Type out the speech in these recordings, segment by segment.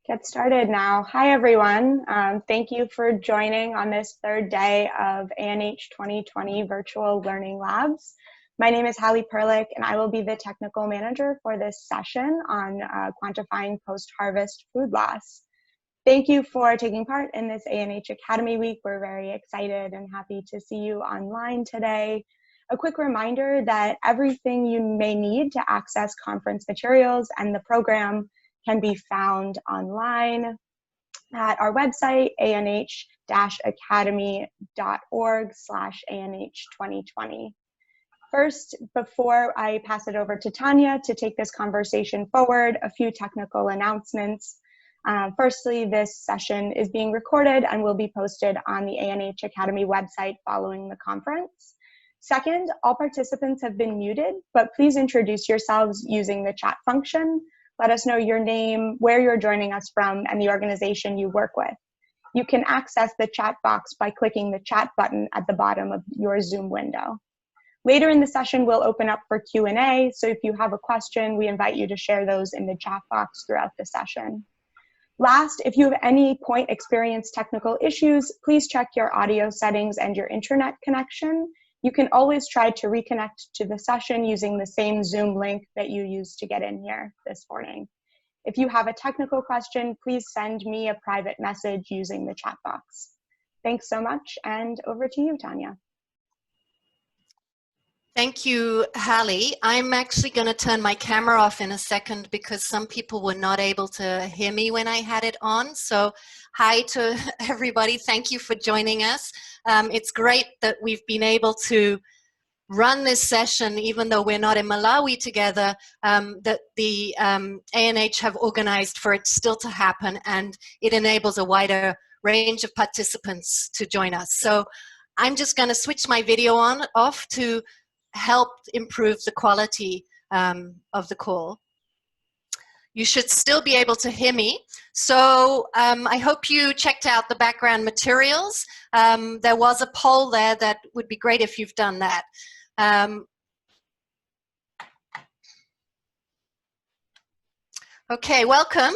Get started now. Hi, everyone. Thank you for joining on this third day of ANH2020 Virtual Learning Labs. My name is Hallie Perlich, and I will be the technical manager for this session on quantifying post-harvest food loss. Thank you for taking part in this ANH Academy Week. We're very excited and happy to see you online today. A quick reminder that everything you may need to access conference materials and the program can be found online at our website, anh-academy.org/ANH2020. First, before I pass it over to Tanya to take this conversation forward, a few technical announcements. Firstly, this session is being recorded and will be posted on the ANH Academy website following the conference. Second, all participants have been muted, but please introduce yourselves using the chat function. Let us know your name, where you're joining us from, and the organization you work with. You can access the chat box by clicking the chat button at the bottom of your Zoom window. Later in the session, we'll open up for Q&A, so if you have a question, we invite you to share those in the chat box throughout the session. Last, if you have any point experienced technical issues, please check your audio settings and your internet connection. You can always try to reconnect to the session using the same Zoom link that you used to get in here this morning. If you have a technical question, please send me a private message using the chat box. Thanks so much, and over to you, Tanya. Thank you, Hallie. I'm actually going to turn my camera off in a second because some people were not able to hear me when I had it on. So hi to everybody. Thank you for joining us. It's great that we've been able to run this session, even though we're not in Malawi together, that the ANH have organized for it still to happen, and it enables a wider range of participants to join us. So I'm just going to switch my video off to help improve the quality of the call. You should still be able to hear me. So I hope you checked out the background materials. There was a poll there that would be great if you've done that. Okay, welcome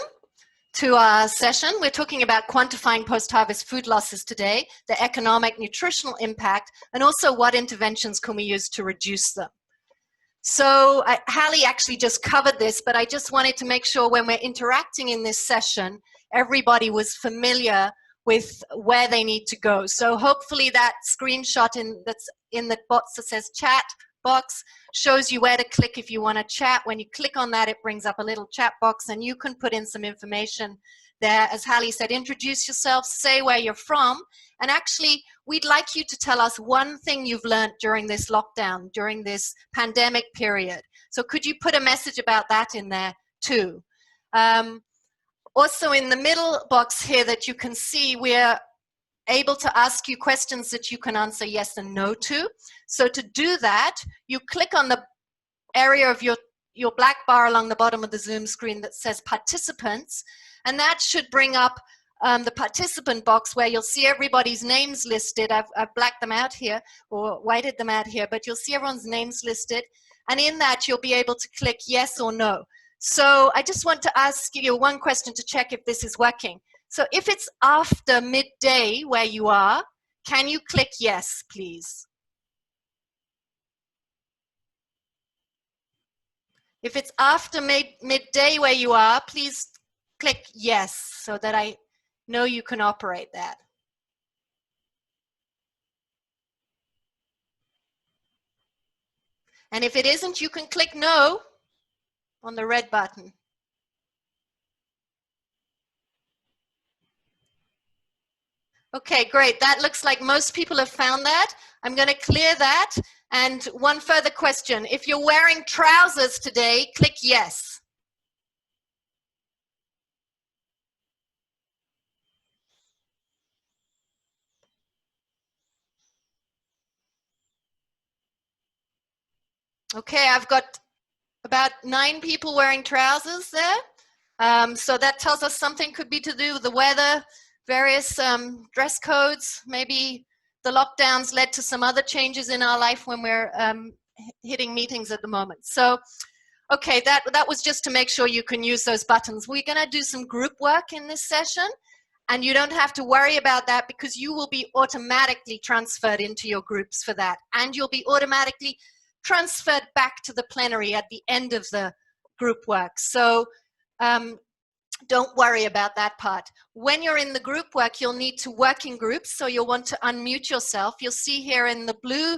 to our session. We're talking about quantifying post-harvest food losses today, the economic, nutritional impact, and also what interventions can we use to reduce them. So Hallie actually just covered this, but I just wanted to make sure when we're interacting in this session, everybody was familiar with where they need to go. So hopefully that screenshot that's in the box that says chat box shows you where to click if you want to chat. When you click on that, it brings up a little chat box and you can put in some information there. As Hallie said, introduce yourself, say where you're from, and actually we'd like you to tell us one thing you've learned during this lockdown, during this pandemic period. So could you put a message about that in there too? Also in the middle box here that you can see, we're able to ask you questions that you can answer yes and no to. So to do that, you click on the area of your black bar along the bottom of the Zoom screen that says participants, and that should bring up the participant box where you'll see everybody's names listed. I've blacked them out here or whited them out here, but you'll see everyone's names listed, and in that you'll be able to click yes or no. So I just want to ask you one question to check if this is working. So if it's after midday where you are, can you click yes, please? If it's after midday where you are, please click yes so that I know you can operate that. And if it isn't, you can click no on the red button. Okay, great. That looks like most people have found that. I'm going to clear that. And one further question. If you're wearing trousers today, click yes. Okay, I've got about 9 people wearing trousers there. So that tells us something could be to do with the weather, various dress codes. Maybe the lockdowns led to some other changes in our life when we're hitting meetings at the moment. So, Okay, that was just to make sure you can use those buttons. We're going to do some group work in this session, and you don't have to worry about that because you will be automatically transferred into your groups for that, and you'll be automatically transferred back to the plenary at the end of the group work. So don't worry about that part. When you're in the group work, you'll need to work in groups, so you'll want to unmute yourself. You'll see here in the blue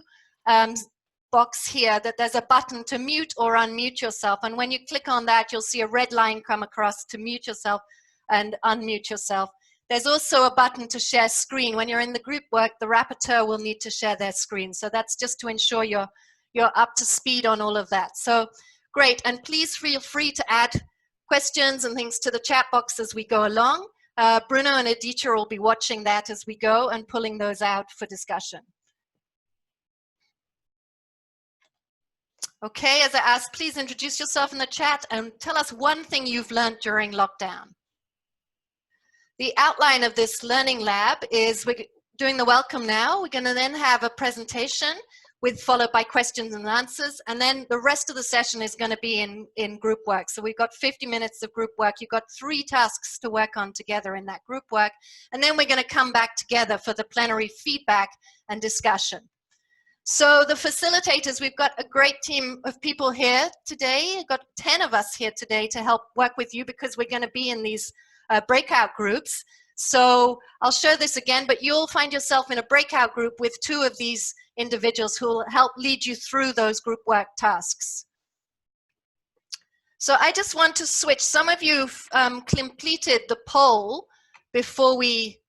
box here that there's a button to mute or unmute yourself, and when you click on that, you'll see a red line come across to mute yourself and unmute yourself. There's also a button to share screen. When you're in the group work, the rapporteur will need to share their screen, so that's just to ensure you're up to speed on all of that. So great, and please feel free to add questions and things to the chat box as we go along. Bruno and Aditya will be watching that as we go and pulling those out for discussion. Okay, as I asked, please introduce yourself in the chat and tell us one thing you've learned during lockdown. The outline of this learning lab is we're doing the welcome now. We're going to then have a presentation followed by questions and answers, and then the rest of the session is going to be in group work. So we've got 50 minutes of group work. You've got 3 tasks to work on together in that group work, and then we're going to come back together for the plenary feedback and discussion. So the facilitators, we've got a great team of people here today. We've got 10 of us here today to help work with you because we're going to be in these breakout groups. So I'll show this again, but you'll find yourself in a breakout group with 2 of these individuals who will help lead you through those group work tasks. So I just want to switch. Some of you completed the poll before we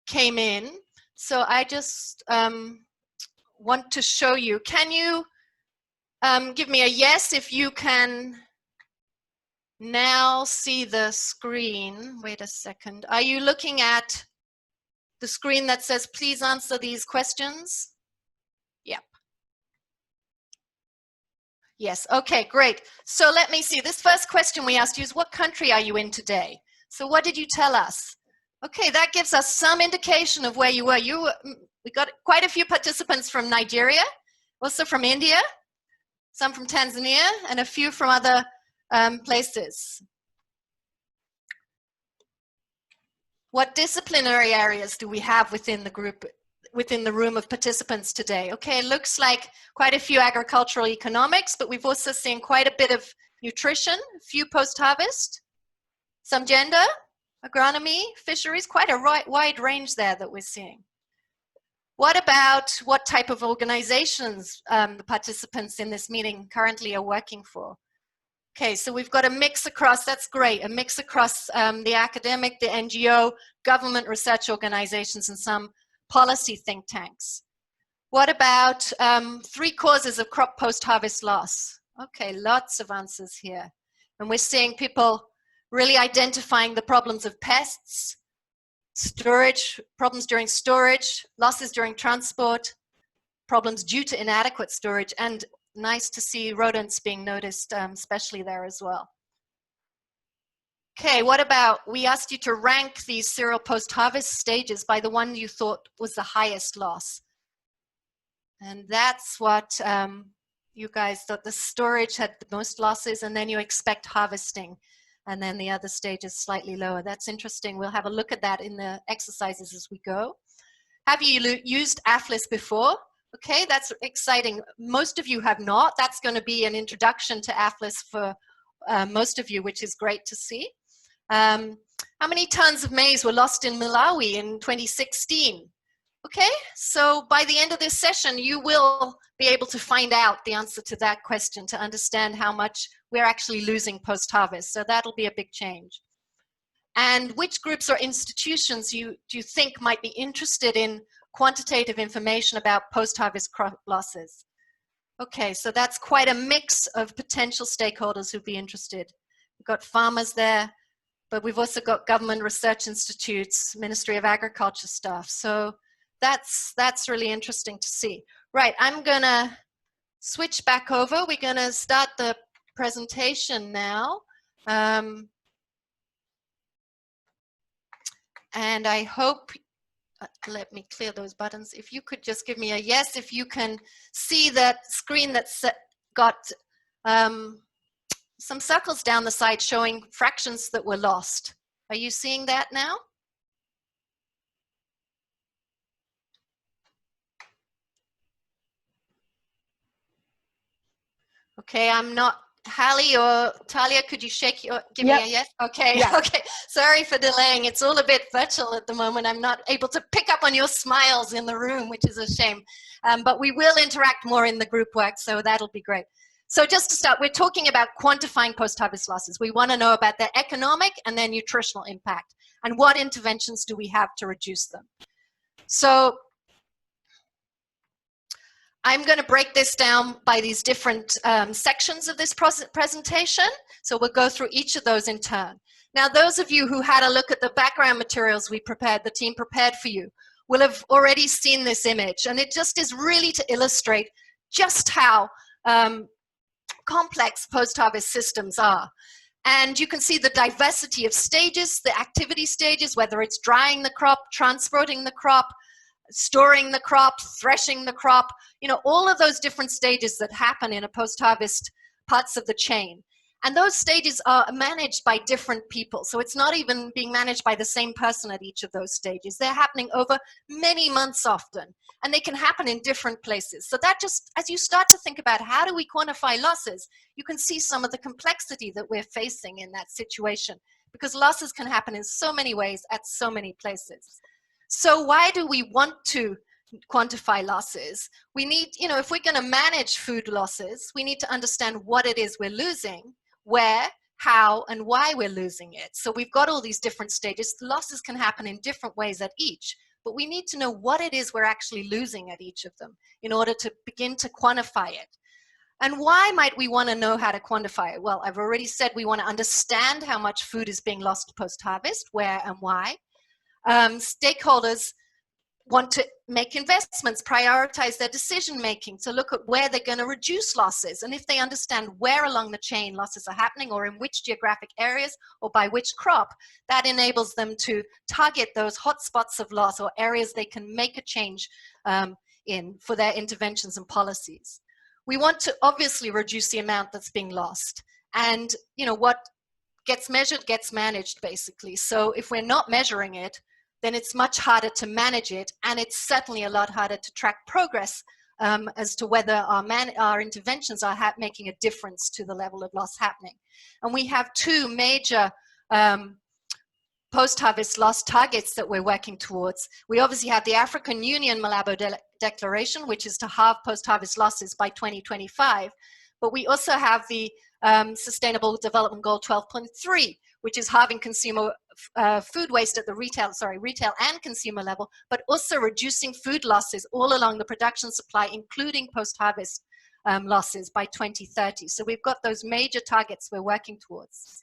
came in. So I just want to show you. Can you give me a yes if you can now see the screen? Wait a second. Are you looking at the screen that says, please answer these questions? Yep. Yes, okay, great. So let me see. This first question we asked you is, what country are you in today? So what did you tell us? Okay, that gives us some indication of where you were. We got quite a few participants from Nigeria, also from India, some from Tanzania, and a few from other places. What disciplinary areas do we have within the group, within the room of participants today? Okay, it looks like quite a few agricultural economics, but we've also seen quite a bit of nutrition, a few post-harvest, some gender, agronomy, fisheries, quite a wide range there that we're seeing. What about what type of organizations the participants in this meeting currently are working for? Okay, so we've got a mix across, that's great, a mix across the academic, the NGO, government research organizations, and some policy think tanks. What about 3 causes of crop post-harvest loss? Okay, lots of answers here. And we're seeing people really identifying the problems of pests, storage, problems during storage, losses during transport, problems due to inadequate storage, and nice to see rodents being noticed, especially there as well. Okay, what about, we asked you to rank these cereal post-harvest stages by the one you thought was the highest loss. And that's what you guys thought, the storage had the most losses, and then you expect harvesting. And then the other stage is slightly lower. That's interesting. We'll have a look at that in the exercises as we go. Have you used APHLIS before? Okay, that's exciting. Most of you have not. That's going to be an introduction to APHLIS for most of you, which is great to see. How many tons of maize were lost in Malawi in 2016? Okay, so by the end of this session, you will be able to find out the answer to that question to understand how much we're actually losing post-harvest. So that'll be a big change. And which groups or institutions do you think might be interested in quantitative information about post-harvest crop losses? Okay, so that's quite a mix of potential stakeholders who'd be interested. We've got farmers there, but we've also got government research institutes, Ministry of Agriculture staff. So that's really interesting to see. Right, I'm gonna switch back over. We're gonna start the presentation now. And I hope, let me clear those buttons. If you could just give me a yes, if you can see that screen that's got some circles down the side showing fractions that were lost. Are you seeing that now? Okay, I'm not. Hallie or Talia, could you give me a yes? Okay, yes. Okay. Sorry for delaying. It's all a bit virtual at the moment. I'm not able to pick up on your smiles in the room, which is a shame. But we will interact more in the group work, so that'll be great. So just to start, we're talking about quantifying post-harvest losses. We want to know about their economic and their nutritional impact, and what interventions do we have to reduce them. So I'm going to break this down by these different sections of this presentation. So we'll go through each of those in turn. Now, those of you who had a look at the background materials we prepared, the team prepared for you, will have already seen this image. And it just is really to illustrate just how complex post-harvest systems are. And you can see the diversity of stages, the activity stages, whether it's drying the crop, transporting the crop, storing the crop, threshing the crop, you know, all of those different stages that happen in a post-harvest parts of the chain. And those stages are managed by different people. So it's not even being managed by the same person at each of those stages. They're happening over many months often, and they can happen in different places. So that just, as you start to think about how do we quantify losses, you can see some of the complexity that we're facing in that situation, because losses can happen in so many ways at so many places. So why do we want to quantify losses? We need, you know, if we're going to manage food losses, we need to understand what it is we're losing, where, how, and why we're losing it. So we've got all these different stages. Losses can happen in different ways at each, but we need to know what it is we're actually losing at each of them in order to begin to quantify it. And why might we want to know how to quantify it? Well, I've already said we want to understand how much food is being lost post-harvest, where and why. Stakeholders want to make investments, prioritize their decision making, to look at where they're going to reduce losses. And if they understand where along the chain losses are happening, or in which geographic areas, or by which crop, that enables them to target those hotspots of loss, or areas they can make a change in for their interventions and policies. We want to obviously reduce the amount that's being lost. And you know, what gets measured gets managed, basically. So if we're not measuring it, then it's much harder to manage it, and it's certainly a lot harder to track progress as to whether our interventions are making a difference to the level of loss happening. And we have two major post-harvest loss targets that we're working towards. We obviously have the African Union Malabo Declaration, which is to halve post-harvest losses by 2025, but we also have the Sustainable Development Goal 12.3, which is halving consumer food waste at the retail and consumer level, but also reducing food losses all along the production supply, including post-harvest losses by 2030. So we've got those major targets we're working towards.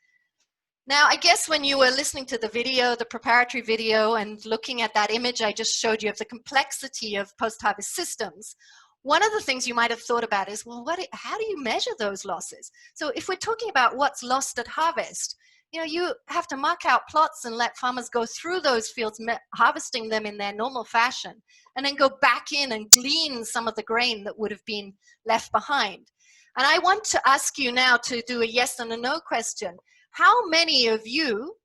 Now, I guess when you were listening to the video, the preparatory video, and looking at that image I just showed you of the complexity of post-harvest systems, one of the things you might have thought about is, well, how do you measure those losses? So if we're talking about what's lost at harvest, you know, you have to mark out plots and let farmers go through those fields, harvesting them in their normal fashion, and then go back in and glean some of the grain that would have been left behind. And I want to ask you now to do a yes and a no question. How many of you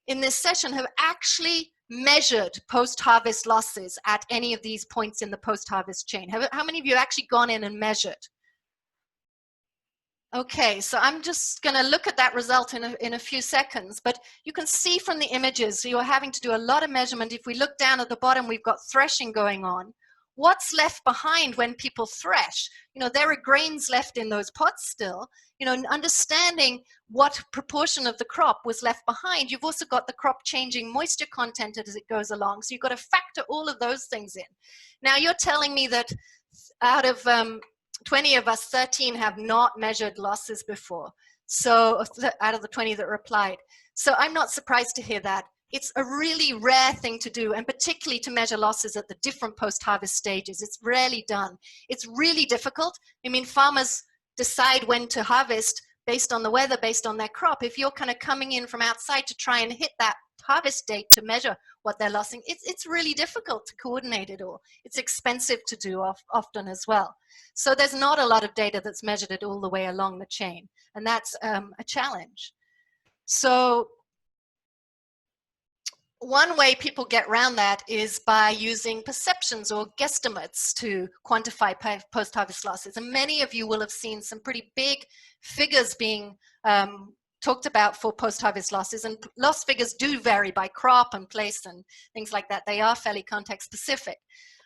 in this session have actually measured post-harvest losses at any of these points in the post-harvest chain? How many of you have actually gone in and measured? Okay, so I'm just going to look at that result in a few seconds, but you can see from the images, so you're having to do a lot of measurement. If we look down at the bottom, we've got threshing going on. What's left behind when people thresh? You know, there are grains left in those pots still. You know, understanding what proportion of the crop was left behind. You've also got the crop changing moisture content as it goes along. So you've got to factor all of those things in. Now, you're telling me that out of 20 of us, 13 have not measured losses before. So out of the 20 that replied. So I'm not surprised to hear that. It's a really rare thing to do, and particularly to measure losses at the different post-harvest stages. It's rarely done. It's really difficult. I mean, farmers decide when to harvest based on the weather, based on their crop. If you're kind of coming in from outside to try and hit that harvest date to measure what they're losing. It's really difficult to coordinate it all. It's expensive to do often as well. So there's not a lot of data that's measured it all the way along the chain, and that's a challenge. So one way people get around that is by using perceptions or guesstimates to quantify post-harvest losses. And many of you will have seen some pretty big figures being talked about for post-harvest losses. And loss figures do vary by crop and place and things like that. They are fairly context specific.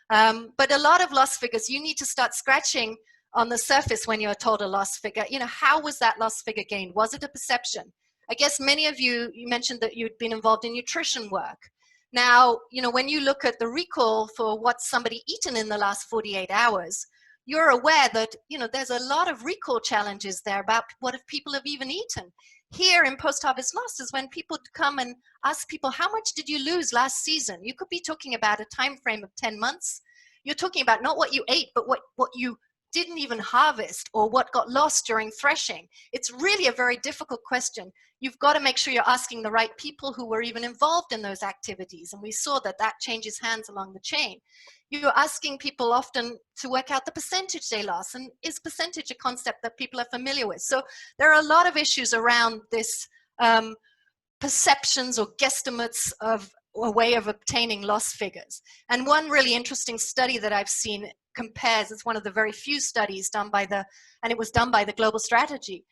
But a lot of loss figures, you need to start scratching on the surface when you're told a loss figure. You know, how was that loss figure gained? Was it a perception? I guess many of you mentioned that you'd been involved in nutrition work. Now, you know, when you look at the recall for what somebody eaten in the last 48 hours, you're aware that, you know, there's a lot of recall challenges there about what if people have even eaten. Here in post-harvest losses, when people come and ask people, how much did you lose last season? You could be talking about a time frame of 10 months. You're talking about not what you ate, but what you didn't even harvest or what got lost during threshing. It's really a very difficult question. You've got to make sure you're asking the right people who were even involved in those activities. And we saw that that changes hands along the chain. You're asking people often to work out the percentage they lost. And is percentage a concept that people are familiar with? So there are a lot of issues around this perceptions or guesstimates of a way of obtaining loss figures. And one really interesting study that I've seen compares, it's one of the very few studies done by and it was done by the Global Strategy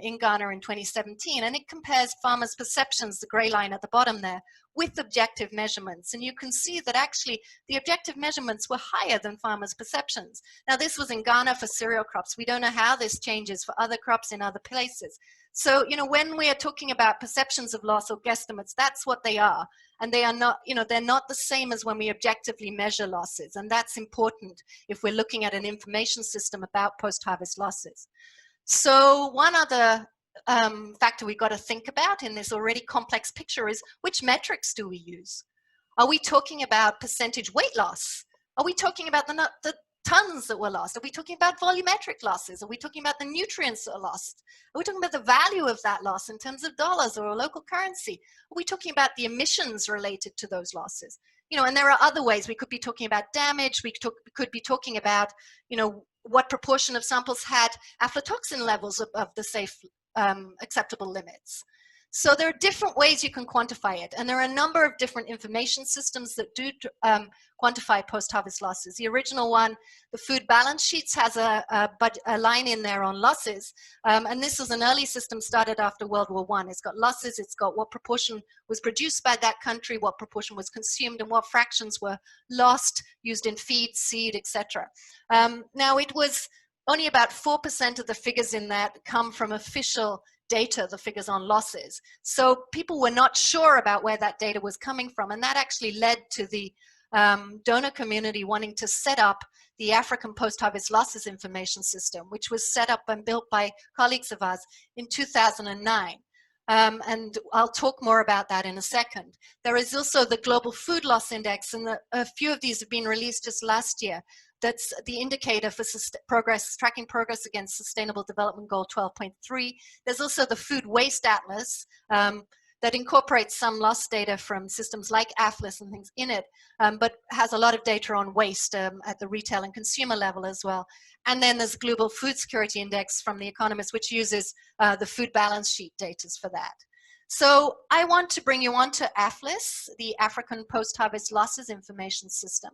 in Ghana in 2017, and it compares farmers' perceptions, the gray line at the bottom there, with objective measurements. And you can see that actually the objective measurements were higher than farmers' perceptions. Now this was in Ghana for cereal crops. We don't know how this changes for other crops in other places. So, you know, when we are talking about perceptions of loss or guesstimates, that's what they are. And they are not, you know, they're not the same as when we objectively measure losses. And that's important if we're looking at an information system about post-harvest losses. So one other factor we've got to think about in this already complex picture is which metrics do we use? Are we talking about percentage weight loss? Are we talking about the tons that were lost? Are we talking about volumetric losses? Are we talking about the nutrients that are lost? Are we talking about the value of that loss in terms of dollars or a local currency? Are we talking about the emissions related to those losses? You know, and there are other ways. We could be talking about damage. We could be talking about, you know, what proportion of samples had aflatoxin levels of the safe acceptable limits. So there are different ways you can quantify it, and there are a number of different information systems that do quantify post-harvest losses. The original one, the food balance sheets, has a line in there on losses, and this is an early system started after World War I. It's got losses, it's got what proportion was produced by that country, what proportion was consumed, and what fractions were lost, used in feed, seed, etc. Now it was only about 4% of the figures in that come from official data, the figures on losses. So people were not sure about where that data was coming from, and that actually led to the donor community wanting to set up the African post-harvest losses information system, which was set up and built by colleagues of ours in 2009. And I'll talk more about that in a second. There is also the Global Food Loss Index, and a few of these have been released just last year. That's the indicator for tracking progress against Sustainable Development Goal 12.3. There's also the Food Waste Atlas that incorporates some loss data from systems like APHLIS and things in it, but has a lot of data on waste at the retail and consumer level as well. And then there's Global Food Security Index from The Economist, which uses the food balance sheet data for that. So I want to bring you on to APHLIS, the African Post-Harvest Losses Information System.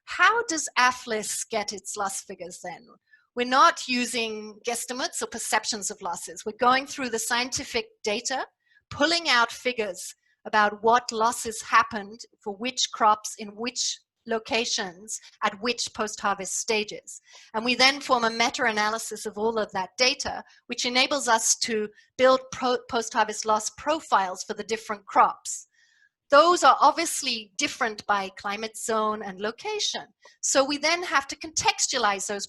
How does APHLIS get its loss figures then? We're not using guesstimates or perceptions of losses. We're going through the scientific data, pulling out figures about what losses happened for which crops in which locations at which post-harvest stages. And we then form a meta-analysis of all of that data, which enables us to build post-harvest loss profiles for the different crops. Those are obviously different by climate zone and location. So we then have to contextualize those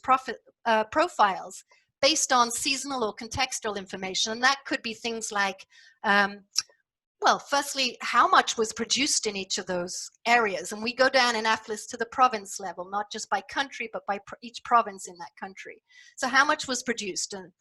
profiles based on seasonal or contextual information. And that could be things like, well, firstly, how much was produced in each of those areas? And we go down in APHLIS to the province level, not just by country, but by each province in that country. So how much was produced? And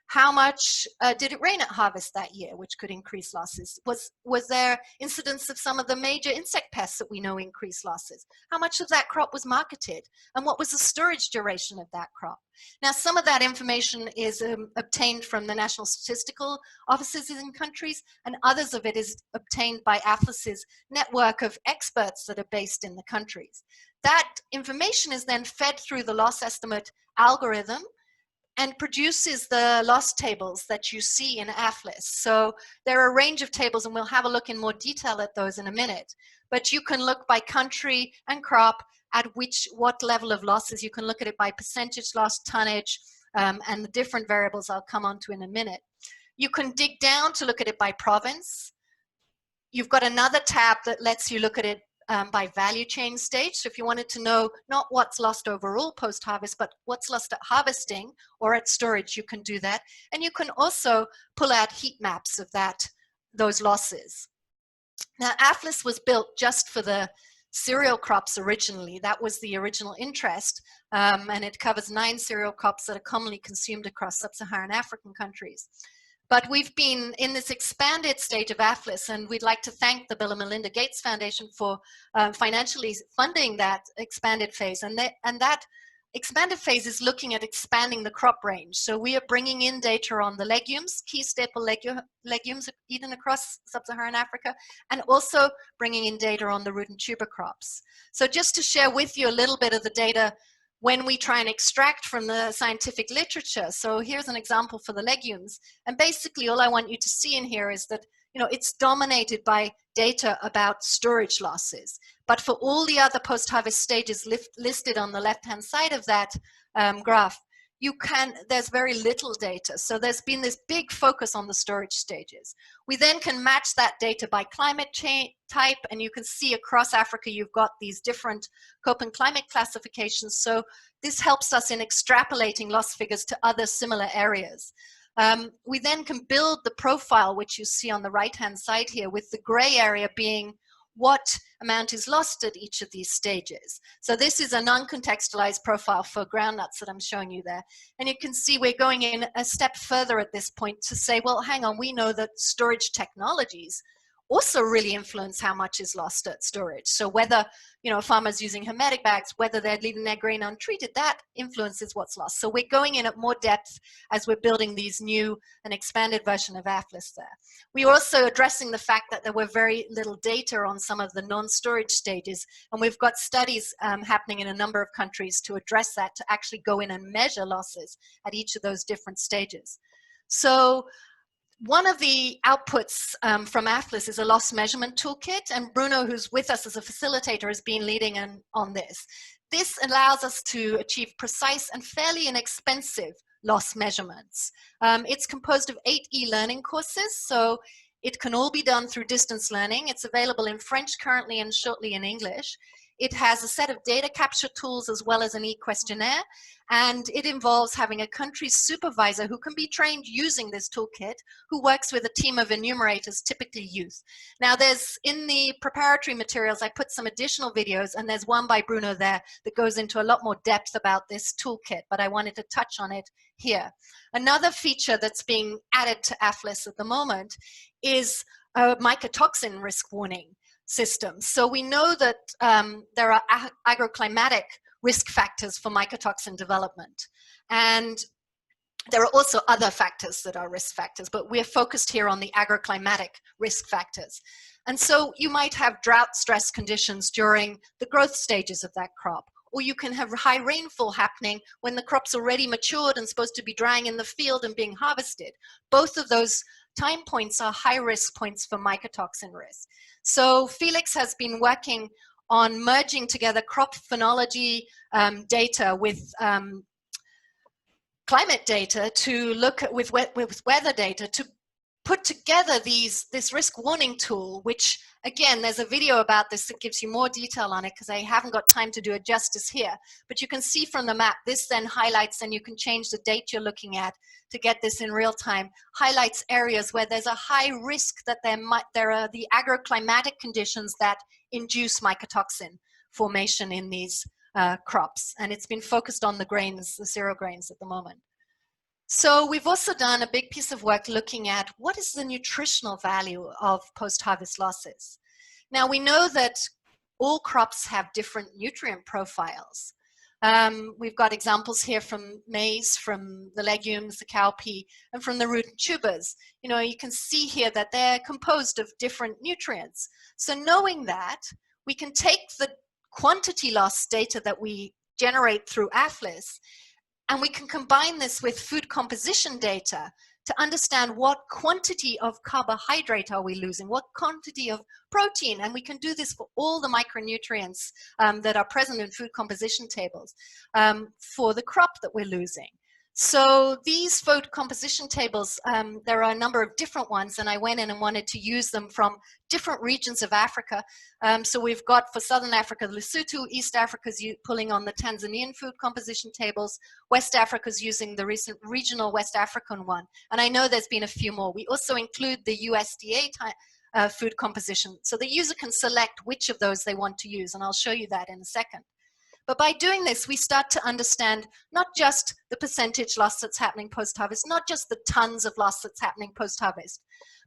How much did it rain at harvest that year, which could increase losses? Was there incidence of some of the major insect pests that we know increase losses? How much of that crop was marketed? And what was the storage duration of that crop? Now, some of that information is obtained from the national statistical offices in countries, and others of it is obtained by APHLIS's network of experts that are based in the countries. That information is then fed through the loss estimate algorithm and produces the loss tables that you see in APHLIS. So there are a range of tables, and we'll have a look in more detail at those in a minute. But you can look by country and crop at what level of losses. You can look at it by percentage loss, tonnage, and the different variables I'll come on to in a minute. You can dig down to look at it by province. You've got another tab that lets you look at it by value chain stage. So if you wanted to know not what's lost overall post-harvest, but what's lost at harvesting or at storage, you can do that. And you can also pull out heat maps of those losses. Now, APHLIS was built just for the cereal crops originally. That was the original interest, and it covers 9 cereal crops that are commonly consumed across sub-Saharan African countries. But we've been in this expanded stage of APHLIS, and we'd like to thank the Bill and Melinda Gates Foundation for financially funding that expanded phase. And that expanded phase is looking at expanding the crop range. So we are bringing in data on the legumes, key staple legumes eaten across sub-Saharan Africa, and also bringing in data on the root and tuber crops. So just to share with you a little bit of the data when we try and extract from the scientific literature. So here's an example for the legumes. And basically all I want you to see in here is that, you know, it's dominated by data about storage losses. But for all the other post-harvest stages listed on the left-hand side of that graph, there's very little data. So there's been this big focus on the storage stages. We then can match that data by climate type, and you can see across Africa you've got these different Köppen climate classifications. So this helps us in extrapolating loss figures to other similar areas. We then can build the profile, which you see on the right-hand side here, with the gray area being what amount is lost at each of these stages. So this is a non-contextualized profile for groundnuts that I'm showing you there. And you can see we're going in a step further at this point to say, well, hang on, we know that storage technologies also really influence how much is lost at storage. So whether, you know, a farmer's using hermetic bags, whether they're leaving their grain untreated, that influences what's lost. So we're going in at more depth as we're building these new and expanded version of APHLIS there. We're also addressing the fact that there were very little data on some of the non-storage stages, and we've got studies happening in a number of countries to address that, to actually go in and measure losses at each of those different stages. So one of the outputs from APHLIS is a loss measurement toolkit, and Bruno, who's with us as a facilitator, has been leading on this. This allows us to achieve precise and fairly inexpensive loss measurements. It's composed of 8 e-learning courses, so it can all be done through distance learning. It's available in French currently and shortly in English. It has a set of data capture tools as well as an e-questionnaire, and it involves having a country supervisor who can be trained using this toolkit, who works with a team of enumerators, typically youth. Now in the preparatory materials, I put some additional videos, and there's one by Bruno there that goes into a lot more depth about this toolkit, but I wanted to touch on it here. Another feature that's being added to APHLIS at the moment is a mycotoxin risk warning system. So we know that there are agroclimatic risk factors for mycotoxin development. And there are also other factors that are risk factors, but we're focused here on the agroclimatic risk factors. And so you might have drought stress conditions during the growth stages of that crop, or you can have high rainfall happening when the crop's already matured and supposed to be drying in the field and being harvested. Both of those time points are high risk points for mycotoxin risk. So Felix has been working on merging together crop phenology data with climate data to look at, with weather data, to put together this risk warning tool, which again, there's a video about this that gives you more detail on it because I haven't got time to do it justice here. But you can see from the map, this then highlights, and you can change the date you're looking at to get this in real time, highlights areas where there's a high risk that there are the agroclimatic conditions that induce mycotoxin formation in these crops. And it's been focused on the grains, the cereal grains at the moment. So we've also done a big piece of work looking at what is the nutritional value of post-harvest losses. Now we know that all crops have different nutrient profiles. We've got examples here from maize, from the legumes, the cowpea, and from the root and tubers. You know, you can see here that they're composed of different nutrients. So knowing that, we can take the quantity loss data that we generate through APHLIS, and we can combine this with food composition data to understand what quantity of carbohydrate are we losing, what quantity of protein, and we can do this for all the micronutrients that are present in food composition tables for the crop that we're losing. So these food composition tables, there are a number of different ones, and I went in and wanted to use them from different regions of Africa. So we've got for Southern Africa, Lesotho, East Africa's pulling on the Tanzanian food composition tables, West Africa's using the recent regional West African one, and I know there's been a few more. We also include the USDA food composition, so the user can select which of those they want to use, and I'll show you that in a second. But by doing this, we start to understand not just the percentage loss that's happening post-harvest, not just the tons of loss that's happening post-harvest,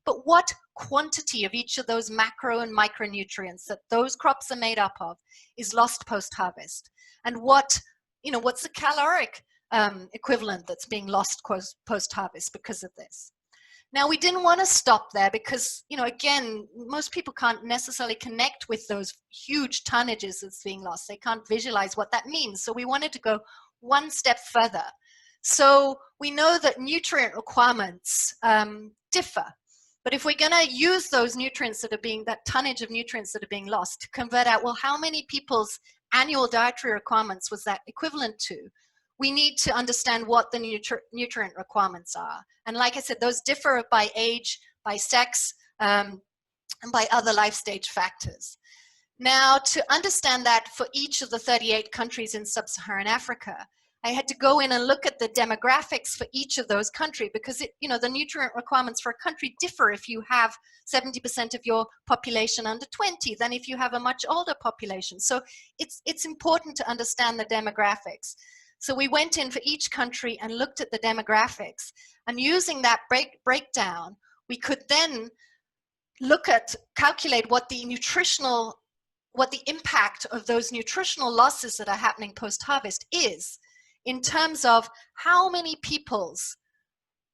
but what quantity of each of those macro and micronutrients that those crops are made up of is lost post-harvest, and what, you know, what's the caloric equivalent that's being lost post-harvest because of this. Now, we didn't want to stop there because, you know, again, most people can't necessarily connect with those huge tonnages that's being lost. They can't visualize what that means. So we wanted to go one step further. So we know that nutrient requirements differ. But if we're going to use those nutrients that are being, that tonnage of nutrients that are being lost to convert out, well, how many people's annual dietary requirements was that equivalent to? We need to understand what the nutrient requirements are. And like I said, those differ by age, by sex, and by other life stage factors. Now, to understand that for each of the 38 countries in sub-Saharan Africa, I had to go in and look at the demographics for each of those countries because, you know, the nutrient requirements for a country differ if you have 70% of your population under 20 than if you have a much older population. So it's important to understand the demographics. So we went in for each country and looked at the demographics, and using that breakdown, we could then calculate what the impact of those nutritional losses that are happening post-harvest is in terms of how many people's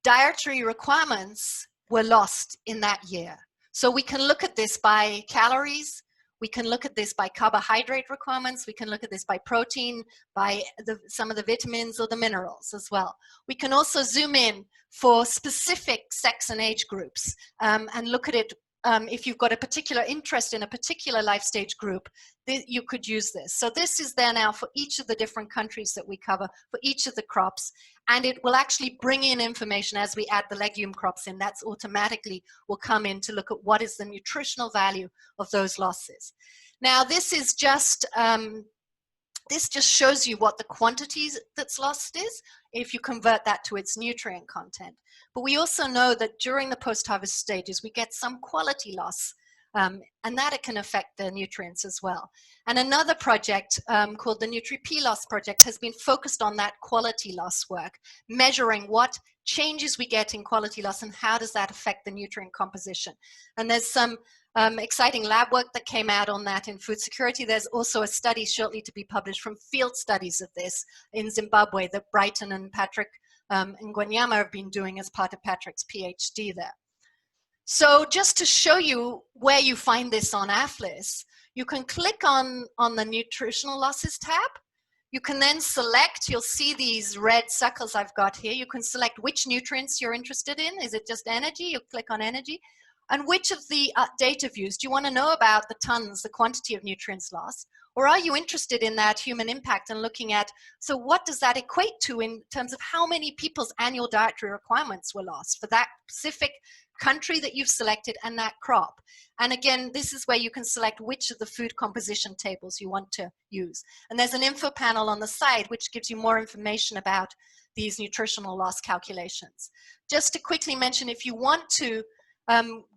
dietary requirements were lost in that year. So we can look at this by calories, we can look at this by carbohydrate requirements, we can look at this by protein, by some of the vitamins or the minerals as well. We can also zoom in for specific sex and age groups and look at it if you've got a particular interest in a particular life stage group, you could use this. So this is there now for each of the different countries that we cover, for each of the crops, and it will actually bring in information as we add the legume crops in. That's automatically will come in to look at what is the nutritional value of those losses. Now this is just shows you what the quantity that's lost is if you convert that to its nutrient content. But we also know that during the post-harvest stages, we get some quality loss, and that it can affect the nutrients as well. And another project called the Nutri-PLOS project has been focused on that quality loss work, measuring what changes we get in quality loss and how does that affect the nutrient composition. And there's some exciting lab work that came out on that in food security. There's also a study shortly to be published from field studies of this in Zimbabwe that Brighton and Patrick Ngwanyama have been doing as part of Patrick's PhD there. So just to show you where you find this on APHLIS, you can click on the nutritional losses tab. You can then select, you'll see these red circles I've got here. You can select which nutrients you're interested in. Is it just energy? You click on energy. And which of the data views do you want to know about the tons, the quantity of nutrients lost? Or are you interested in that human impact and looking at, so what does that equate to in terms of how many people's annual dietary requirements were lost for that specific country that you've selected and that crop? And again, this is where you can select which of the food composition tables you want to use. And there's an info panel on the side which gives you more information about these nutritional loss calculations. Just to quickly mention, if you want to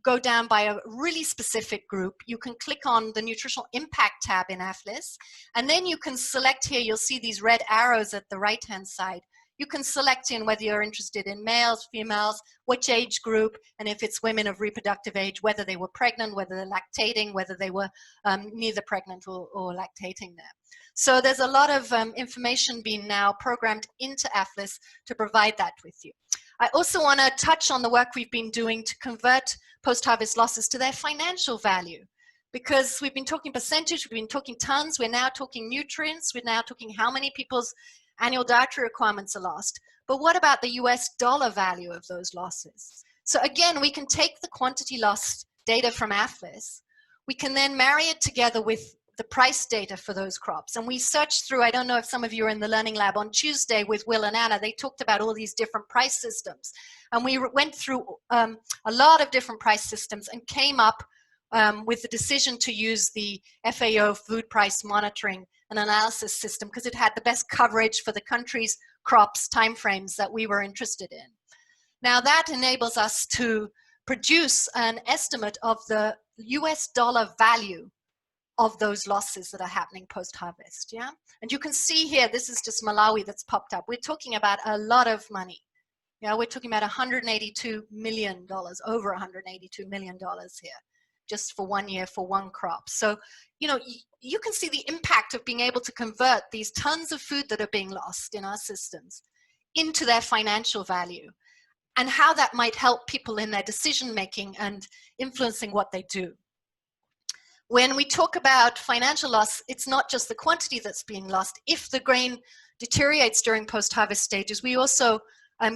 go down by a really specific group, you can click on the nutritional impact tab in APHLIS, and then you can select here, you'll see these red arrows at the right hand side. You can select in whether you're interested in males, females, which age group, and if it's women of reproductive age, whether they were pregnant, whether they're lactating, whether they were neither pregnant or lactating there. So there's a lot of information being now programmed into APHLIS to provide that with you. I also want to touch on the work we've been doing to convert post-harvest losses to their financial value. Because we've been talking percentage, we've been talking tons, we're now talking nutrients, we're now talking how many people's annual dietary requirements are lost. But what about the US dollar value of those losses? So again, we can take the quantity loss data from APHLIS, we can then marry it together with the price data for those crops. And we searched through, I don't know if some of you are in the Learning Lab on Tuesday with Will and Anna, they talked about all these different price systems. And we went through a lot of different price systems and came up with the decision to use the FAO food price monitoring and analysis system because it had the best coverage for the country's crops timeframes that we were interested in. Now that enables us to produce an estimate of the US dollar value of those losses that are happening post-harvest, yeah? And you can see here, this is just Malawi that's popped up. We're talking about a lot of money. Yeah, we're talking about $182 million, over $182 million here, just for 1 year for one crop. So, you know, you can see the impact of being able to convert these tons of food that are being lost in our systems into their financial value and how that might help people in their decision making and influencing what they do. When we talk about financial loss, it's not just the quantity that's being lost. If the grain deteriorates during post-harvest stages, we also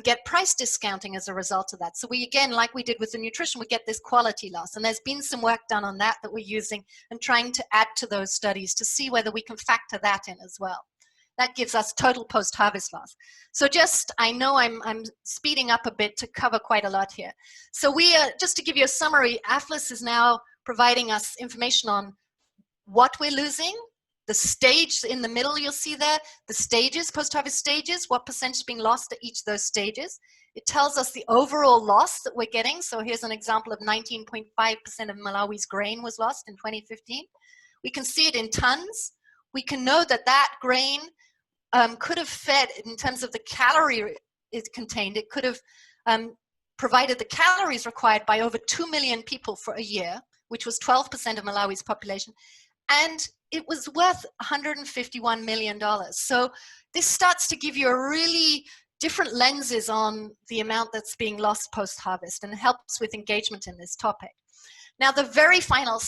get price discounting as a result of that. So we, again, like we did with the nutrition, we get this quality loss. And there's been some work done on that that we're using and trying to add to those studies to see whether we can factor that in as well. That gives us total post-harvest loss. So just, I know I'm speeding up a bit to cover quite a lot here. So we, just to give you a summary, APHLIS is now providing us information on what we're losing, the stage in the middle you'll see there, the stages, post-harvest stages, what percentage is being lost at each of those stages. It tells us the overall loss that we're getting. So here's an example of 19.5% of Malawi's grain was lost in 2015. We can see it in tons. We can know that that grain could have fed, in terms of the calorie it contained, it could have provided the calories required by over 2 million people for a year, which was 12% of Malawi's population, and it was worth $151 million. So this starts to give you a really different lenses on the amount that's being lost post-harvest and helps with engagement in this topic. Now, the very final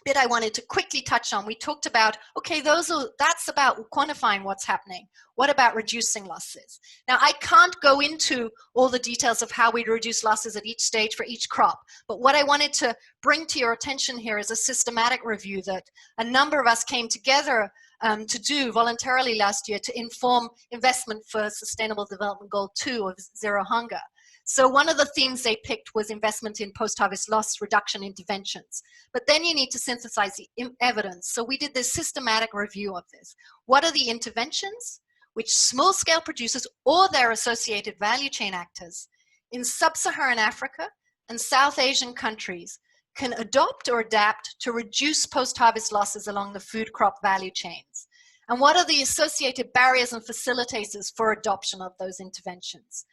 bit I wanted to quickly touch on, we talked about, okay, that's about quantifying what's happening. What about reducing losses? Now, I can't go into all the details of how we reduce losses at each stage for each crop, but what I wanted to bring to your attention here is a systematic review that a number of us came together to do voluntarily last year to inform investment for Sustainable Development Goal 2 of Zero Hunger. So one of the themes they picked was investment in post-harvest loss reduction interventions. But then you need to synthesize the evidence. So we did this systematic review of this. What are the interventions which small-scale producers or their associated value chain actors in sub-Saharan Africa and South Asian countries can adopt or adapt to reduce post-harvest losses along the food crop value chains? And what are the associated barriers and facilitators for adoption of those interventions?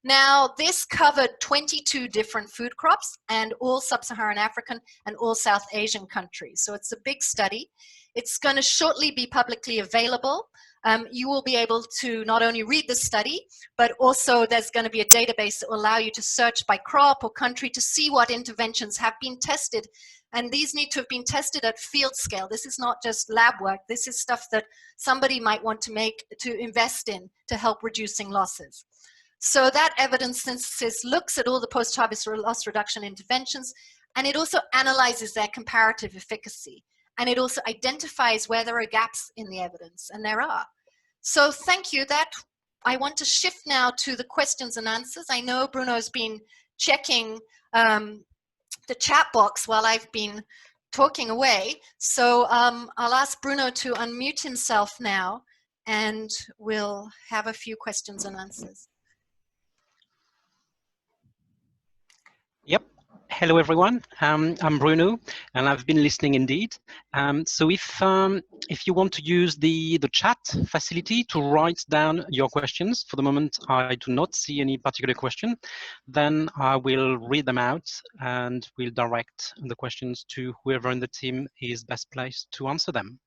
Now, this covered 22 different food crops and all sub-Saharan African and all South Asian countries. So it's a big study. It's going to shortly be publicly available. You will be able to not only read the study, but also there's going to be a database that will allow you to search by crop or country to see what interventions have been tested. And these need to have been tested at field scale. This is not just lab work. This is stuff that somebody might want to invest in to help reducing losses. So that evidence synthesis looks at all the post-harvest loss reduction interventions, and it also analyzes their comparative efficacy. And it also identifies where there are gaps in the evidence, and there are. So thank you. I want to shift now to the questions and answers. I know Bruno's been checking the chat box while I've been talking away. So I'll ask Bruno to unmute himself now, and we'll have a few questions and answers. Yep. Hello everyone, I'm Bruno and I've been listening indeed. So if you want to use the chat facility to write down your questions, for the moment I do not see any particular question, then I will read them out and we'll direct the questions to whoever in the team is best placed to answer them.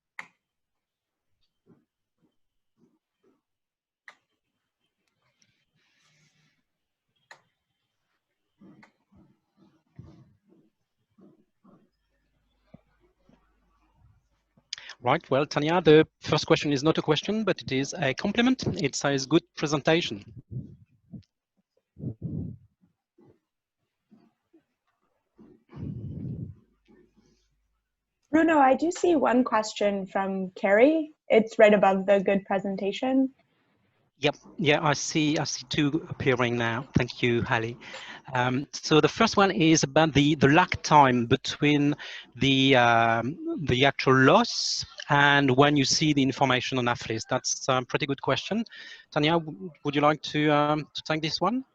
Right, well, Tanya, the first question is not a question, but it is a compliment. It says good presentation. Bruno, I do see one question from Carrie. It's right above the good presentation. Yep, yeah, I see two appearing now. Thank you, Hallie. So the first one is about the lag time between the actual loss and when you see the information on APHLIS. That's a pretty good question. Tanya, would you like to take this one?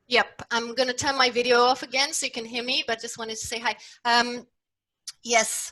Yep, I'm going to turn my video off again so you can hear me, but just wanted to say hi. Yes,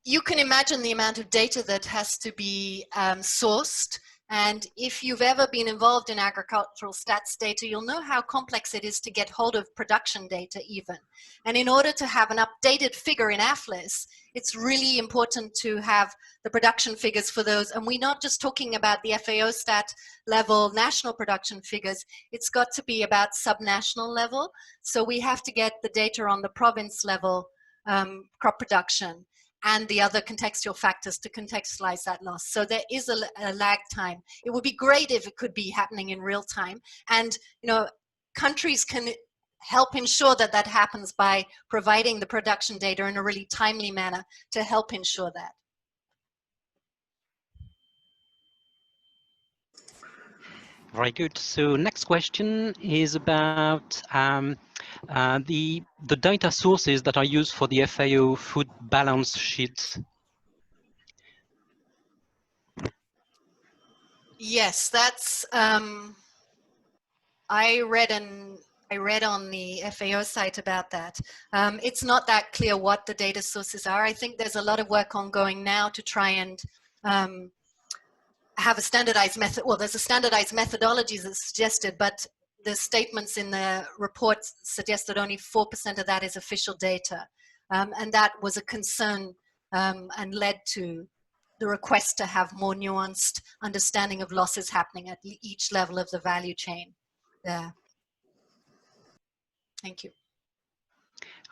you can imagine the amount of data that has to be sourced. And if you've ever been involved in agricultural stats data, you'll know how complex it is to get hold of production data even. And in order to have an updated figure in APHLIS, it's really important to have the production figures for those. And we're not just talking about the FAO stat level national production figures, it's got to be about subnational level. So we have to get the data on the province level crop production and the other contextual factors to contextualize that loss. So there is a lag time. It would be great if it could be happening in real time. And, you know, countries can help ensure that that happens by providing the production data in a really timely manner to help ensure that. Very good. So next question is about the data sources that are used for the FAO food balance sheet. Yes, that's I read on the FAO site about that. It's not that clear what the data sources are. I think there's a lot of work ongoing now to try and have a standardized method. Well, there's a standardized methodology that's suggested, but the statements in the report suggest that only 4% of that is official data. And that was a concern and led to the request to have more nuanced understanding of losses happening at each level of the value chain there. Thank you.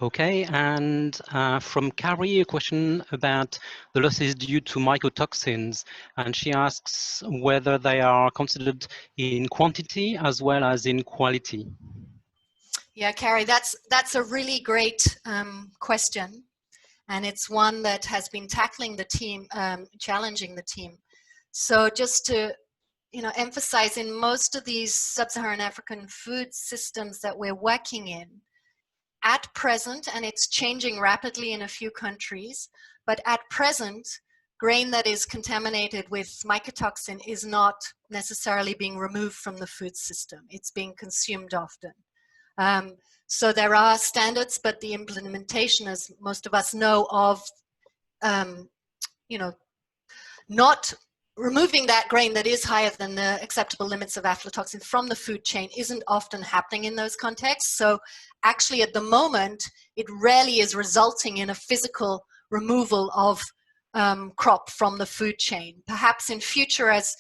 Okay, and from Carrie, a question about the losses due to mycotoxins, and she asks whether they are considered in quantity as well as in quality. Yeah, Carrie, that's a really great question, and it's one that has been tackling the team, challenging the team. So just to emphasize, in most of these sub-Saharan African food systems that we're working in, at present, and it's changing rapidly in a few countries, but at present, grain that is contaminated with mycotoxin is not necessarily being removed from the food system. It's being consumed often. So there are standards, but the implementation, as most of us know, of not removing that grain that is higher than the acceptable limits of aflatoxin from the food chain isn't often happening in those contexts. So actually at the moment, it rarely is resulting in a physical removal of crop from the food chain. Perhaps in future, as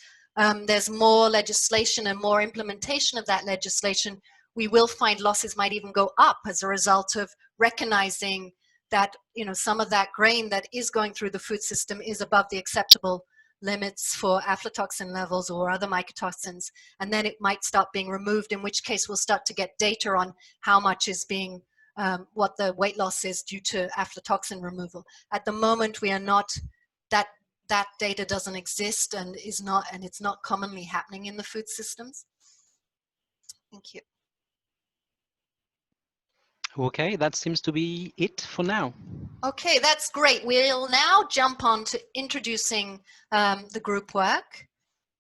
there's more legislation and more implementation of that legislation, we will find losses might even go up as a result of recognizing that some of that grain that is going through the food system is above the acceptable limits for aflatoxin levels or other mycotoxins, and then it might start being removed, in which case we'll start to get data on how much is being, what the weight loss is due to aflatoxin removal. At the moment, we are not, that data doesn't exist and it's not commonly happening in the food systems. Thank you. Okay, that seems to be it for now. Okay, that's great. We'll now jump on to introducing the group work.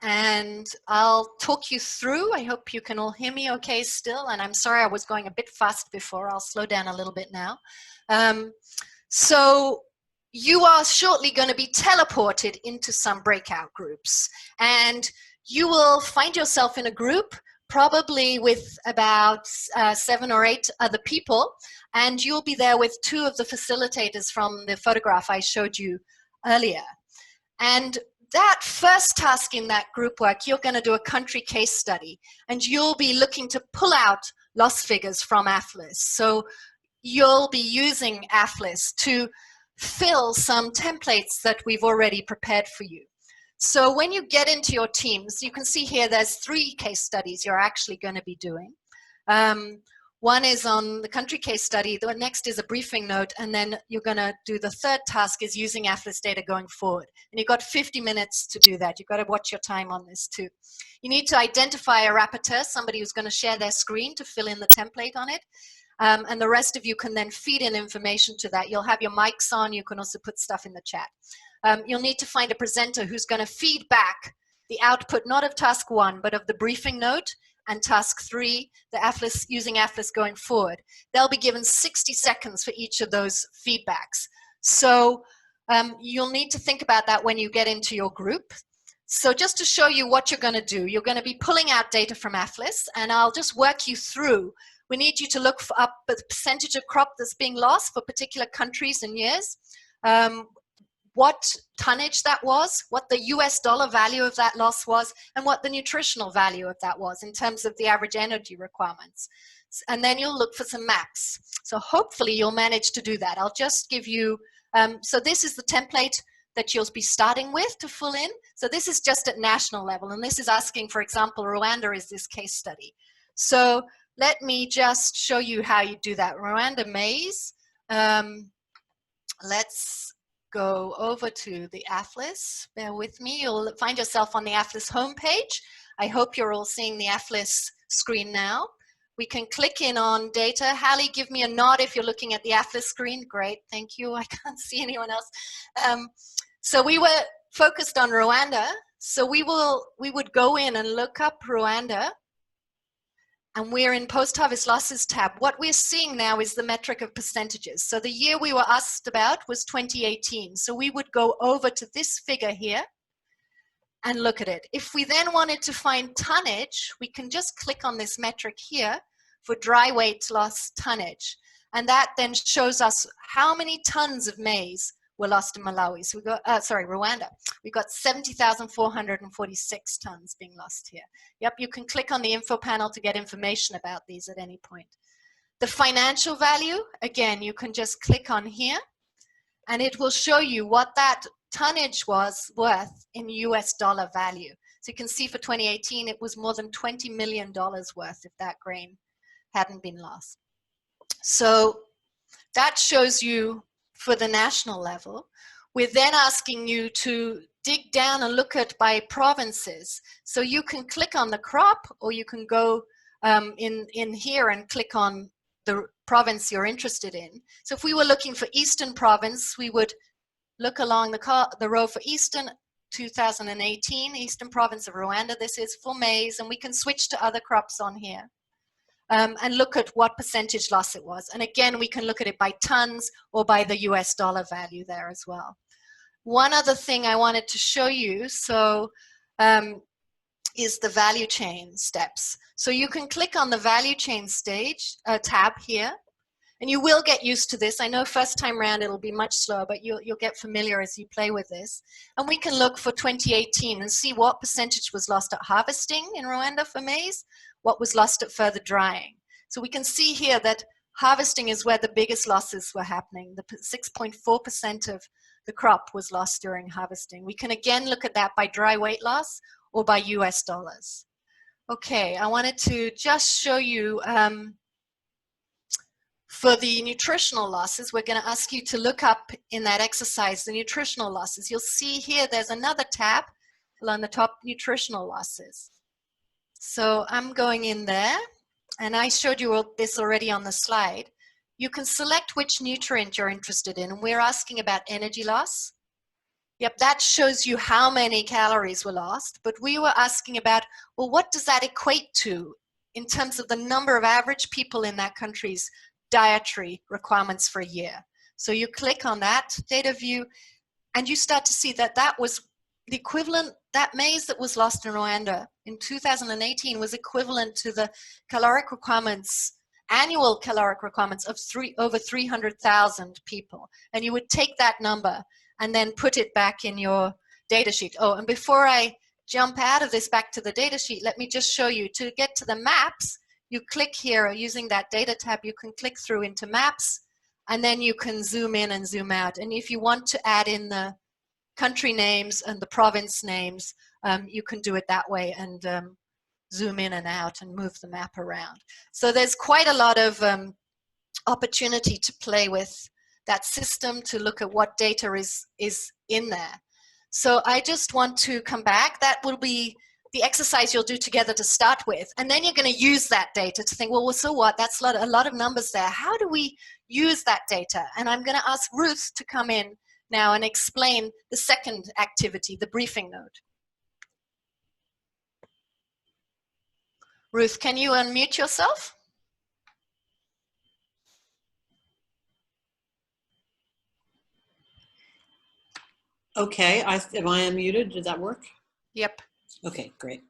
and I'll talk you through. I hope you can all hear me okay still, and I'm sorry I was going a bit fast before. I'll slow down a little bit now. So you are shortly going to be teleported into some breakout groups, and you will find yourself in a group probably with about 7 or 8 other people, and you'll be there with 2 of the facilitators from the photograph I showed you earlier. And that first task in that group work, you're going to do a country case study, and you'll be looking to pull out loss figures from APHLIS. So you'll be using APHLIS to fill some templates that we've already prepared for you. So when you get into your teams, you can see here there's 3 case studies you're actually going to be doing. One is on the country case study, the next is a briefing note, and then you're going to do the third task is using APHLIS data going forward. And you've got 50 minutes to do that. You've got to watch your time on this too. You need to identify a rapporteur, somebody who's going to share their screen to fill in the template on it. And the rest of you can then feed in information to that. You'll have your mics on. You can also put stuff in the chat. You'll need to find a presenter who's going to feed back the output, not of task 1, but of the briefing note, and task 3, the APHLIS, using APHLIS going forward. They'll be given 60 seconds for each of those feedbacks. So you'll need to think about that when you get into your group. So just to show you what you're going to do, you're going to be pulling out data from APHLIS, and I'll just work you through. We need you to look up the percentage of crop that's being lost for particular countries and years, what tonnage that was, what the US dollar value of that loss was, and what the nutritional value of that was in terms of the average energy requirements. And then you'll look for some maps. So hopefully you'll manage to do that. I'll just give you, so this is the template that you'll be starting with to fill in. So this is just at national level, and this is asking, for example, Rwanda is this case study. So let me just show you how you do that. Rwanda maize. Let's go over to the APHLIS. Bear with me. You'll find yourself on the APHLIS homepage. I hope you're all seeing the APHLIS screen now. We can click in on data. Hallie, give me a nod if you're looking at the APHLIS screen. Great, thank you. I can't see anyone else. So we were focused on Rwanda. So we would go in and look up Rwanda. And we're in post-harvest losses tab. What we're seeing now is the metric of percentages. So the year we were asked about was 2018. So we would go over to this figure here and look at it. If we then wanted to find tonnage, we can just click on this metric here for dry weight loss tonnage. And that then shows us how many tons of maize were lost in Malawi. So we got, Rwanda. We got 70,446 tons being lost here. Yep, you can click on the info panel to get information about these at any point. The financial value, again, you can just click on here and it will show you what that tonnage was worth in US dollar value. So you can see for 2018, it was more than $20 million worth if that grain hadn't been lost. So that shows you for the national level. We're then asking you to dig down and look at by provinces. So you can click on the crop, or you can go in here and click on the province you're interested in. So if we were looking for Eastern Province, we would look along the row for Eastern 2018, Eastern Province of Rwanda. This is for maize, and we can switch to other crops on here. And look at what percentage loss it was. And again, we can look at it by tons or by the US dollar value there as well. One other thing I wanted to show you, is the value chain steps. So you can click on the value chain stage tab here, and you will get used to this. I know first time around it'll be much slower, but you'll get familiar as you play with this. And we can look for 2018 and see what percentage was lost at harvesting in Rwanda for maize, what was lost at further drying. So we can see here that harvesting is where the biggest losses were happening. The 6.4% of the crop was lost during harvesting. We can again look at that by dry weight loss or by US dollars. Okay, I wanted to just show you for the nutritional losses, we're going to ask you to look up in that exercise the nutritional losses. You'll see here there's another tab along the top, nutritional losses. So I'm going in there, and I showed you this already on the slide. You can select which nutrient you're interested in, and we're asking about energy loss. Yep, that shows you how many calories were lost, but we were asking about, well, what does that equate to in terms of the number of average people in that country's dietary requirements for a year? So you click on that data view, and you start to see that that was the equivalent, that maize that was lost in Rwanda in 2018 was equivalent to the caloric requirements, annual caloric requirements of over 300,000 people. And you would take that number and then put it back in your data sheet. Oh, and before I jump out of this back to the data sheet, let me just show you, to get to the maps, you click here using that data tab, you can click through into maps, and then you can zoom in and zoom out. And if you want to add in the country names and the province names, you can do it that way and zoom in and out and move the map around. So there's quite a lot of opportunity to play with that system, to look at what data is in there. So I just want to come back. That will be the exercise you'll do together to start with. And then you're going to use that data to think, well, so what? That's a lot of numbers there. How do we use that data? And I'm going to ask Ruth to come in now and explain the second activity, the briefing note. Ruth, can you unmute yourself? Okay, am I unmuted? Did that work? Yep. Okay, great.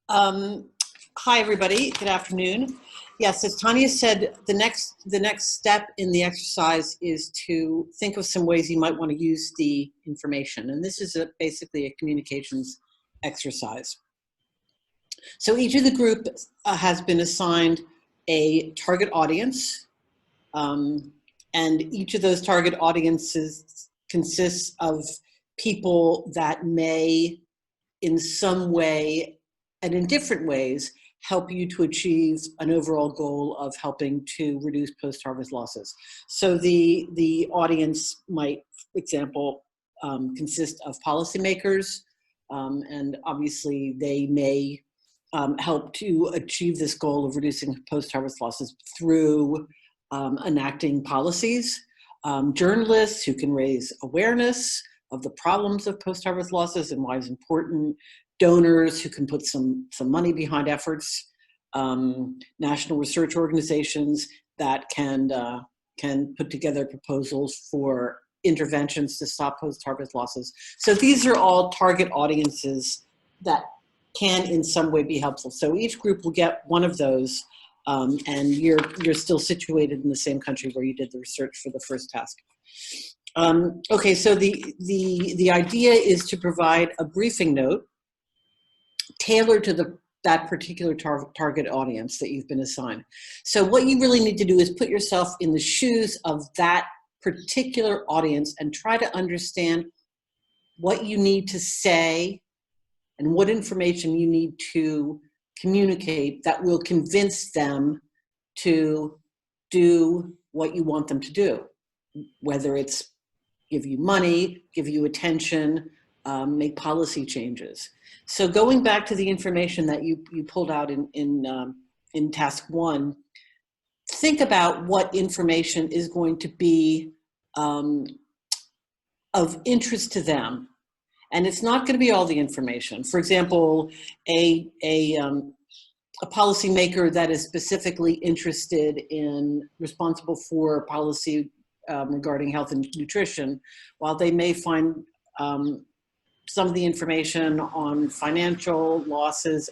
Hi, everybody. Good afternoon. Yes, as Tanya said, the next step in the exercise is to think of some ways you might want to use the information. And this is basically a communications exercise. So each of the group has been assigned a target audience. And each of those target audiences consists of people that may, in some way and in different ways, help you to achieve an overall goal of helping to reduce post-harvest losses. So the audience might, for example, consist of policymakers, and obviously they may help to achieve this goal of reducing post-harvest losses through enacting policies. Journalists who can raise awareness of the problems of post-harvest losses and why it's important. Donors who can put some money behind efforts. National research organizations that can put together proposals for interventions to stop post-harvest losses. So these are all target audiences that can in some way be helpful. So each group will get one of those, and you're still situated in the same country where you did the research for the first task. Okay, so the idea is to provide a briefing note tailored to that particular target audience that you've been assigned. So what you really need to do is put yourself in the shoes of that particular audience and try to understand what you need to say and what information you need to communicate that will convince them to do what you want them to do, whether it's give you money, give you attention, make policy changes. So going back to the information that you pulled out in task one, think about what information is going to be of interest to them. And it's not going to be all the information. For example, a policymaker that is specifically interested in responsible for policy regarding health and nutrition, while they may find some of the information on financial losses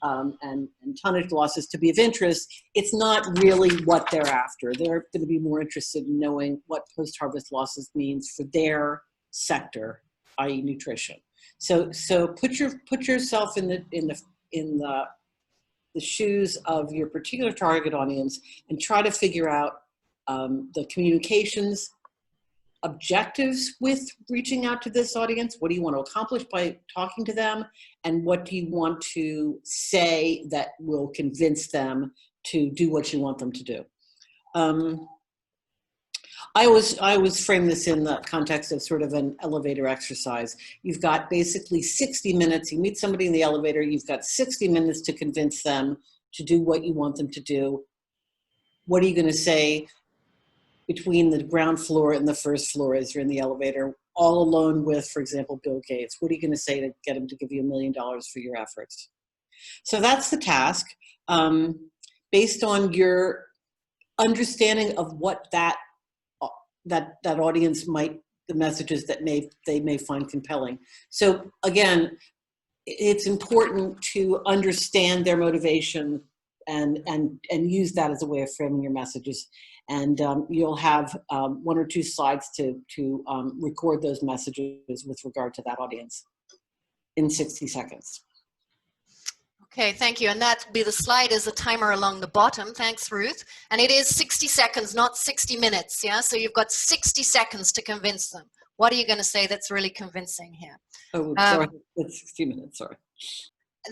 and tonnage losses to be of interest, it's not really what they're after. They're going to be more interested in knowing what post-harvest losses means for their sector, i.e. nutrition. So put yourself in the shoes of your particular target audience and try to figure out the communications objectives with reaching out to this audience. What do you want to accomplish by talking to them? And what do you want to say that will convince them to do what you want them to do? I always frame this in the context of sort of an elevator exercise. You've got basically 60 minutes. You meet somebody in the elevator, you've got 60 minutes to convince them to do what you want them to do. What are you going to say between the ground floor and the first floor as you're in the elevator, all alone with, for example, Bill Gates? What are you going to say to get him to give you $1 million for your efforts? So that's the task, based on your understanding of what that audience might, the messages that they may find compelling. So again, it's important to understand their motivation and use that as a way of framing your messages. And you'll have 1 or 2 slides to record those messages with regard to that audience in 60 seconds. Okay, thank you. And that will be the slide as a timer along the bottom. Thanks, Ruth. And it is 60 seconds, not 60 minutes. Yeah, so you've got 60 seconds to convince them. What are you going to say that's really convincing here? Oh, sorry, it's 60 minutes, sorry.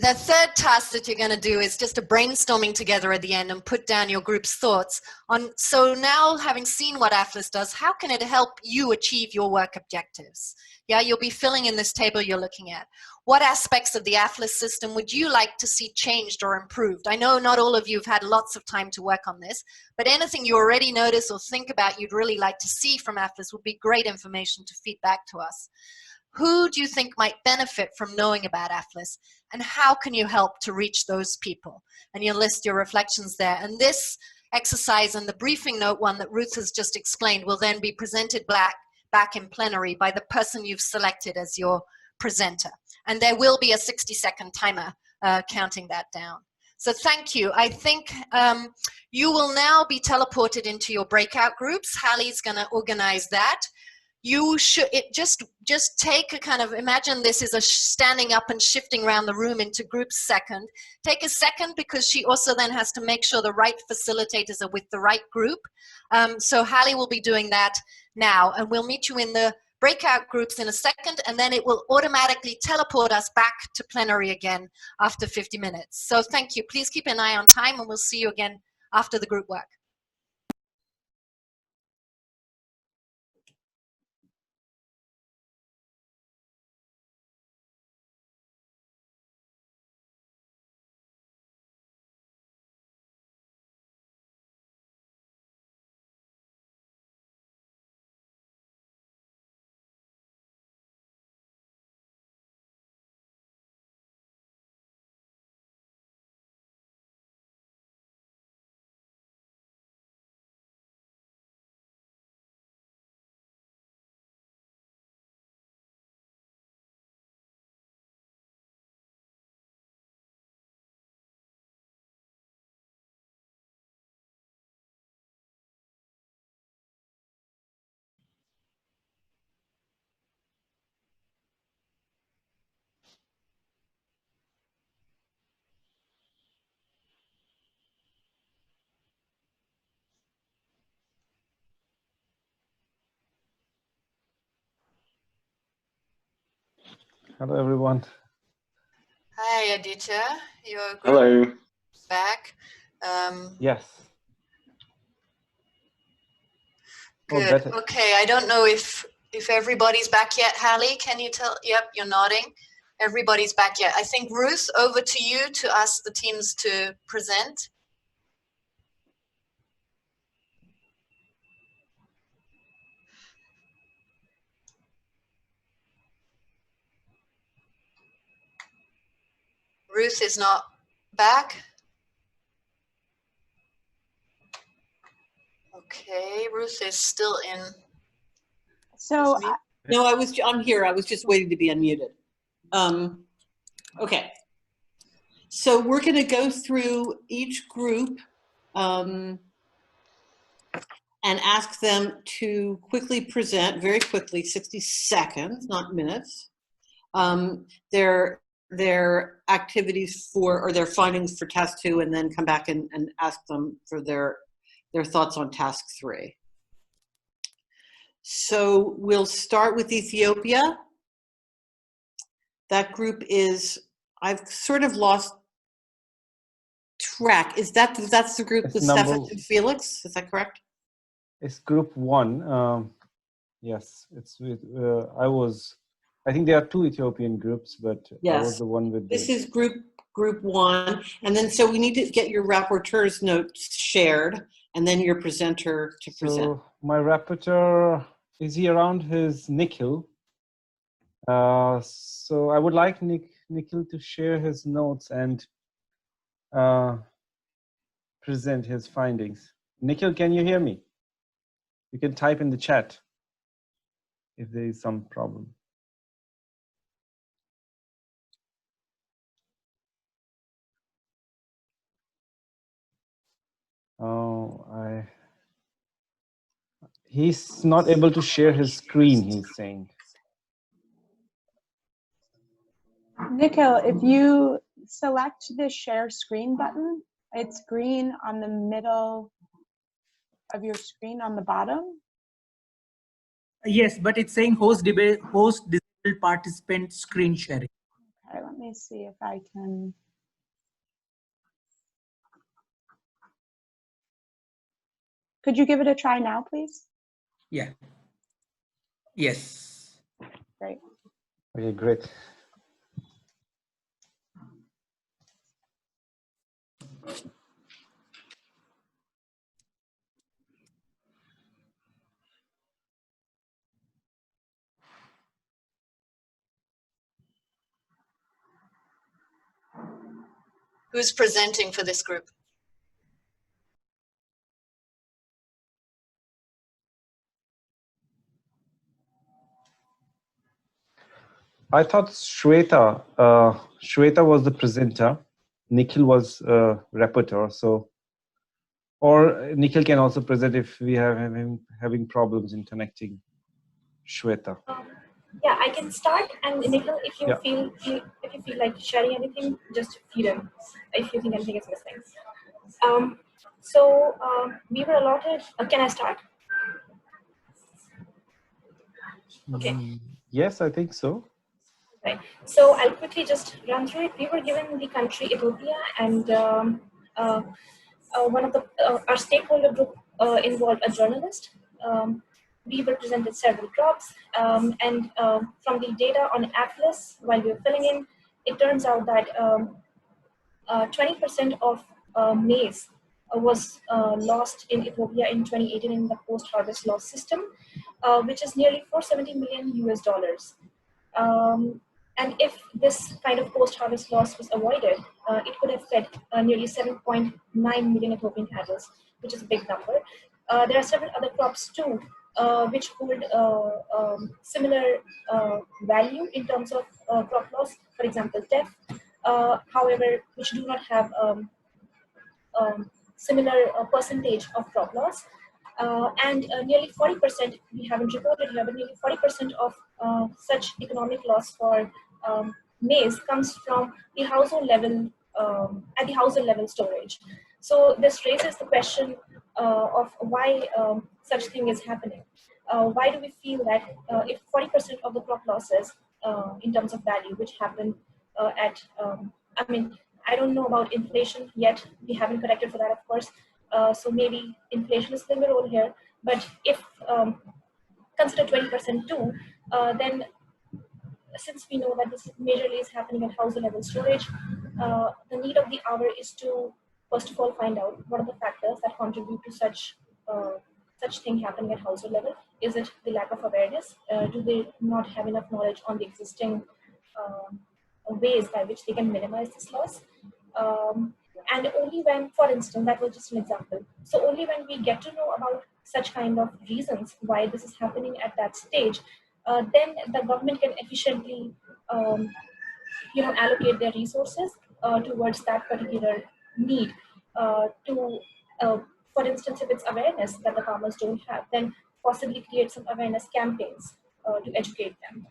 The third task that you're going to do is just a brainstorming together at the end and put down your group's thoughts on, so now having seen what APHLIS does, how can it help you achieve your work objectives? Yeah, you'll be filling in this table you're looking at. What aspects of the APHLIS system would you like to see changed or improved? I know not all of you have had lots of time to work on this, but anything you already notice or think about you'd really like to see from APHLIS would be great information to feed back to us. Who do you think might benefit from knowing about APHLIS, and how can you help to reach those people? And you list your reflections there. And this exercise and the briefing note one that Ruth has just explained will then be presented back in plenary by the person you've selected as your presenter. And there will be a 60-second timer counting that down. So thank you. I think you will now be teleported into your breakout groups. Hallie's going to organize that. You should just take a kind of, imagine this is a standing up and shifting around the room into groups second. Take a second, because she also then has to make sure the right facilitators are with the right group. So Hallie will be doing that now, and we'll meet you in the breakout groups in a second, and then it will automatically teleport us back to plenary again after 50 minutes. So thank you. Please keep an eye on time, and we'll see you again after the group work. Hello, everyone. Hi, Aditya. Your group Hello. back. Yes. Good. Okay, I don't know if everybody's back yet. Hallie, can you tell? Yep, you're nodding. Everybody's back yet. I think, Ruth, over to you to ask the teams to present. Ruth is not back. Okay, Ruth is still in. So No, I'm here. I was just waiting to be unmuted. Okay. So we're going to go through each group and ask them to quickly present, very quickly, 60 seconds, not minutes, their activities for, or their findings for task 2, and then come back and ask them for their thoughts on task 3. So we'll start with Ethiopia. That group is, I've sort of lost track. That's the group with Stefan and Felix? Is that correct? It's group 1. Yes, it's with, I think there are 2 Ethiopian groups, but yes. I was the one with this is group 1. And then, so we need to get your rapporteur's notes shared. and then your presenter to present. So my rapporteur, is he around? His Nikhil. So I would like Nikhil to share his notes and present his findings. Nikhil, can you hear me? You can type in the chat if there is some problem. Oh, he's not able to share his screen, he's saying. Nikhil, if you select the share screen button, it's green on the middle of your screen on the bottom. Yes, but it's saying host disabled participant screen sharing. Okay, let me see if I can. Could you give it a try now, please? Yeah. Yes. Great. Okay, great. Who's presenting for this group? I thought Shweta was the presenter. Nikhil was rapporteur. So, or Nikhil can also present if we have him having problems in connecting Shweta. Yeah, I can start, and Nikhil, if you feel like sharing anything, just feed him if you think anything is missing. We were allotted. Can I start? Okay. Yes, I think so. Right. So I'll quickly just run through it. We were given the country Ethiopia, and one of the our stakeholder group involved a journalist. We were presented several crops, and from the data on APHLIS, while we were filling in, it turns out that 20% of maize was lost in Ethiopia in 2018 in the post-harvest loss system, which is nearly $470 million US. And if this kind of post-harvest loss was avoided, it could have fed nearly 7.9 million Ethiopian cattle, which is a big number. There are several other crops too, which hold similar value in terms of crop loss. For example, teff, however, which do not have similar percentage of crop loss. And nearly 40%, we haven't reported here, but nearly 40% of such economic loss for maize comes from the household level, at the household level storage. So this raises the question of why such thing is happening. Why do we feel that if 40% of the crop losses in terms of value, which happen at, I don't know about inflation yet. We haven't corrected for that, of course. So maybe inflation is playing a role here. But if consider 20% too, then since we know that this majorly is happening at household level storage, the need of the hour is to first of all find out what are the factors that contribute to such thing happening at household level. Is it the lack of awareness? Do they not have enough knowledge on the existing ways by which they can minimize this loss? And only when, for instance, that was just an example. So only when we get to know about such kind of reasons why this is happening at that stage, then the government can efficiently, allocate their resources towards that particular need. For instance, if it's awareness that the farmers don't have, then possibly create some awareness campaigns to educate them.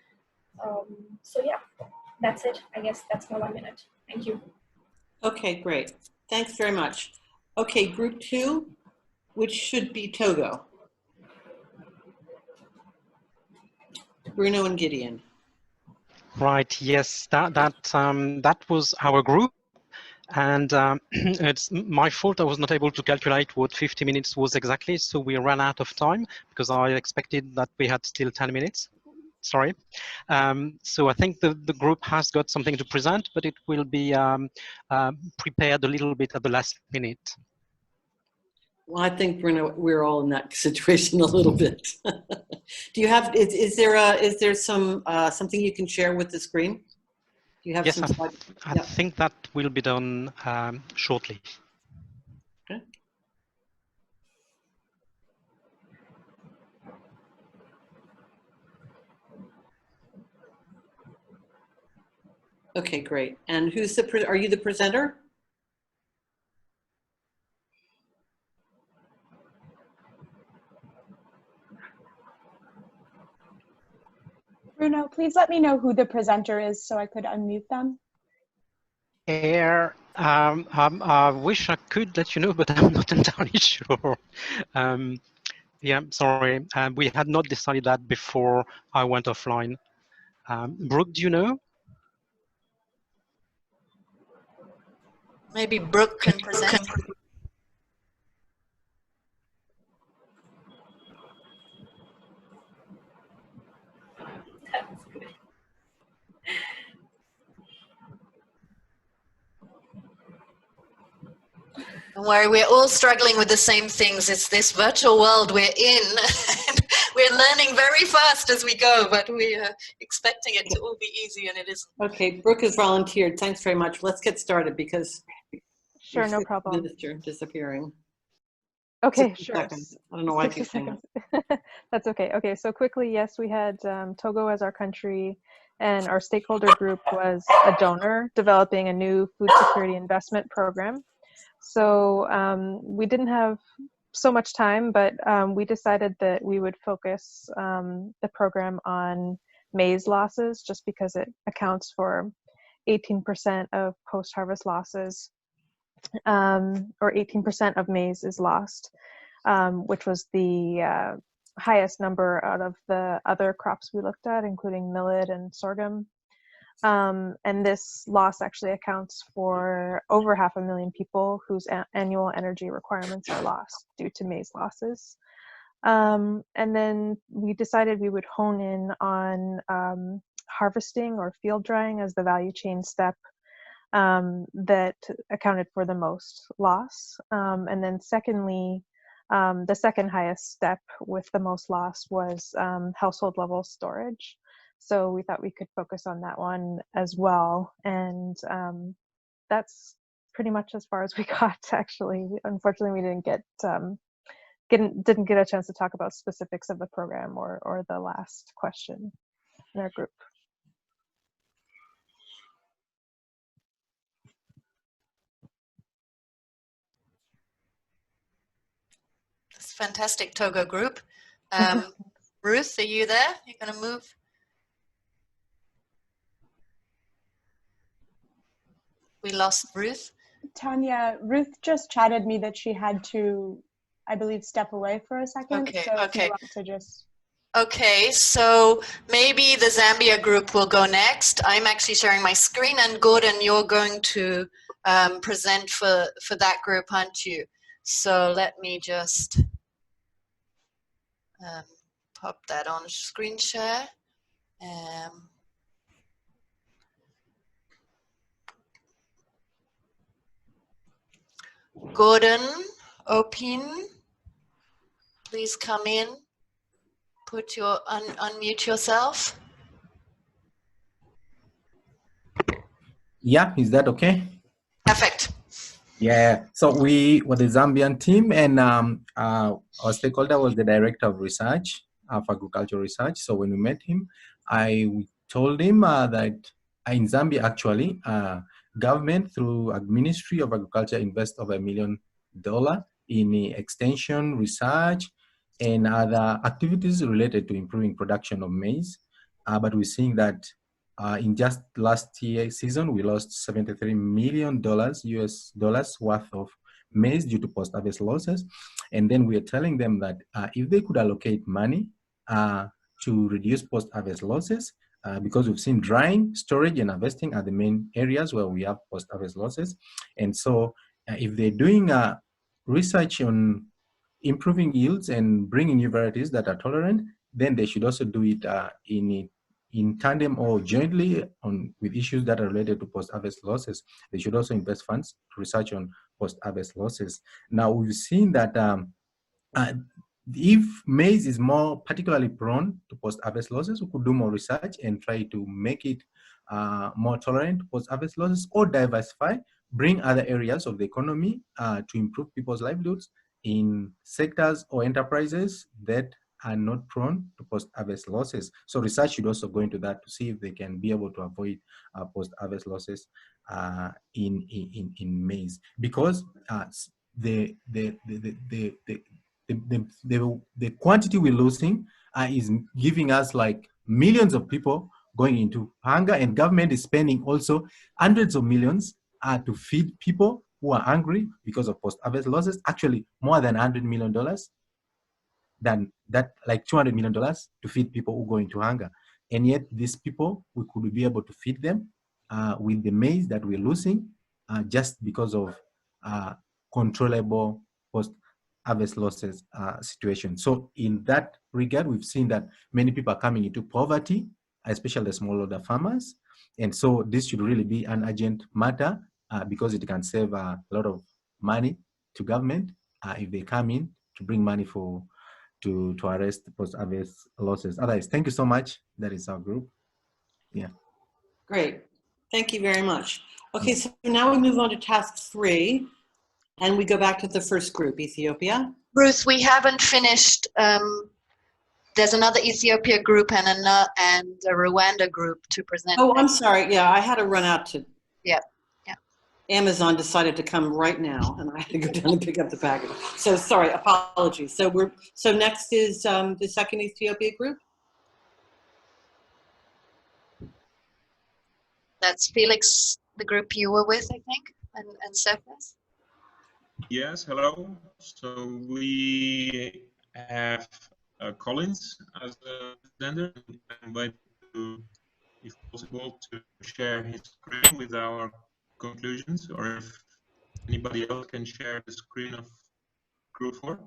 So yeah, that's it. I guess that's my 1 minute. Thank you. Okay, great. Thanks very much. Okay, group 2, which should be Togo. Bruno and Gideon. Right. Yes, that was our group, and it's my fault. I was not able to calculate what 50 minutes was exactly, so we ran out of time because I expected that we had still 10 minutes. Sorry. So I think the group has got something to present, but it will be prepared a little bit at the last minute. Well, I think we're all in that situation a little bit. Do you have? Is there some something you can share with the screen? Do you have Yes, some? I think that will be done shortly. Okay. Okay, great. And who's the? Are you the presenter? Bruno, please let me know who the presenter is so I could unmute them. I wish I could let you know, but I'm not entirely sure. Yeah, sorry. We had not decided that before I went offline. Brooke, do you know? Maybe Brooke can present. Don't worry, we're all struggling with the same things. It's this virtual world we're in. We're learning very fast as we go, but we are expecting it to all be easy, and it isn't. Okay, Brooke has volunteered. Thanks very much. Let's get started because sure, no problem. Minister disappearing. Okay, sure. Seconds. I don't know why I keep saying that. That's okay. Okay, so quickly, yes, we had Togo as our country, and our stakeholder group was a donor developing a new food security investment program. So we didn't have so much time, but we decided that we would focus the program on maize losses just because it accounts for 18% of post-harvest losses, or 18% of maize is lost, which was the highest number out of the other crops we looked at, including millet and sorghum. And this loss actually accounts for over 500,000 people whose annual energy requirements are lost due to maize losses. And then we decided we would hone in on harvesting or field drying as the value chain step that accounted for the most loss. And then secondly, the second highest step with the most loss was household level storage. So we thought we could focus on that one as well. And that's pretty much as far as we got, actually. Unfortunately, we didn't get a chance to talk about specifics of the program or the last question in our group. That's fantastic, Togo group. Ruth, are you there? You're going to move? We lost Ruth. Tanya, Ruth just chatted me that she had to, I believe, step away for a second. Okay, so okay. If you want to just... Okay, so maybe the Zambia group will go next. I'm actually sharing my screen, and Gordon, you're going to present for that group, aren't you? So let me just pop that on screen share. Gordon, Opin, please come in. Put your unmute yourself. Yeah, is that okay? Perfect. Yeah, so we were the Zambian team, and our stakeholder was the director of research, of agricultural research. So when we met him, we told him that in Zambia, actually, government through a Ministry of Agriculture invests over $1 million in extension, research, and other activities related to improving production of maize. But we're seeing that in just last year season, we lost $73 million US dollars worth of maize due to post-harvest losses. And then we are telling them that if they could allocate money to reduce post-harvest losses, because we've seen drying, storage, and harvesting are the main areas where we have post-harvest losses. And so if they're doing research on improving yields and bringing new varieties that are tolerant, then they should also do it in tandem or jointly with issues that are related to post-harvest losses. They should also invest funds to research on post-harvest losses. Now, we've seen that if maize is more particularly prone to post-harvest losses, we could do more research and try to make it more tolerant to post-harvest losses, or diversify, bring other areas of the economy to improve people's livelihoods in sectors or enterprises that are not prone to post-harvest losses. So research should also go into that to see if they can be able to avoid post-harvest losses in maize, because the quantity we're losing is giving us like millions of people going into hunger, and government is spending also hundreds of millions to feed people who are hungry because of post-harvest losses. Actually, more than $100 million, than that, like $200 million to feed people who go into hunger. And yet these people, we could be able to feed them with the maize that we're losing just because of controllable post-harvest losses situation. So in that regard, we've seen that many people are coming into poverty, especially the smallholder farmers. And so this should really be an urgent matter because it can save a lot of money to government if they come in to bring money to arrest post-harvest losses. Otherwise, thank you so much. That is our group. Yeah. Great. Thank you very much. Okay, so now we move on to task 3, and we go back to the first group, Ethiopia. Ruth, we haven't finished. There's another Ethiopia group and a Rwanda group to present. Oh, I'm sorry. Yeah, I had to run out to. Yeah. Amazon decided to come right now, and I had to go down and pick up the package. So sorry, apologies. So next is the second Ethiopia group. That's Felix, the group you were with, I think, and Cephas. Yes, hello. So we have Collins as a presenter. I invite you, if possible, to share his screen with our conclusions, or if anybody else can share the screen of group 4.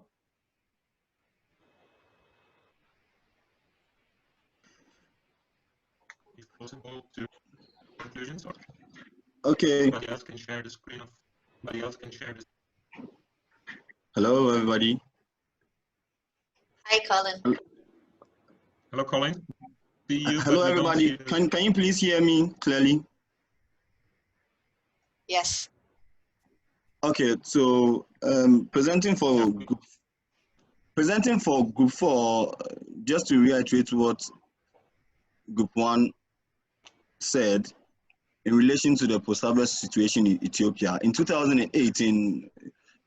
If possible, to conclusions, or okay. Anybody else can share the screen of. Anybody else can share the. Hello, everybody. Hi, Colin. Hello, Colin. See you, hello, everybody. Can you please hear me clearly? Yes. Okay, so presenting for group 4, just to reiterate what group 1 said in relation to the post-harvest situation in Ethiopia. In 2018,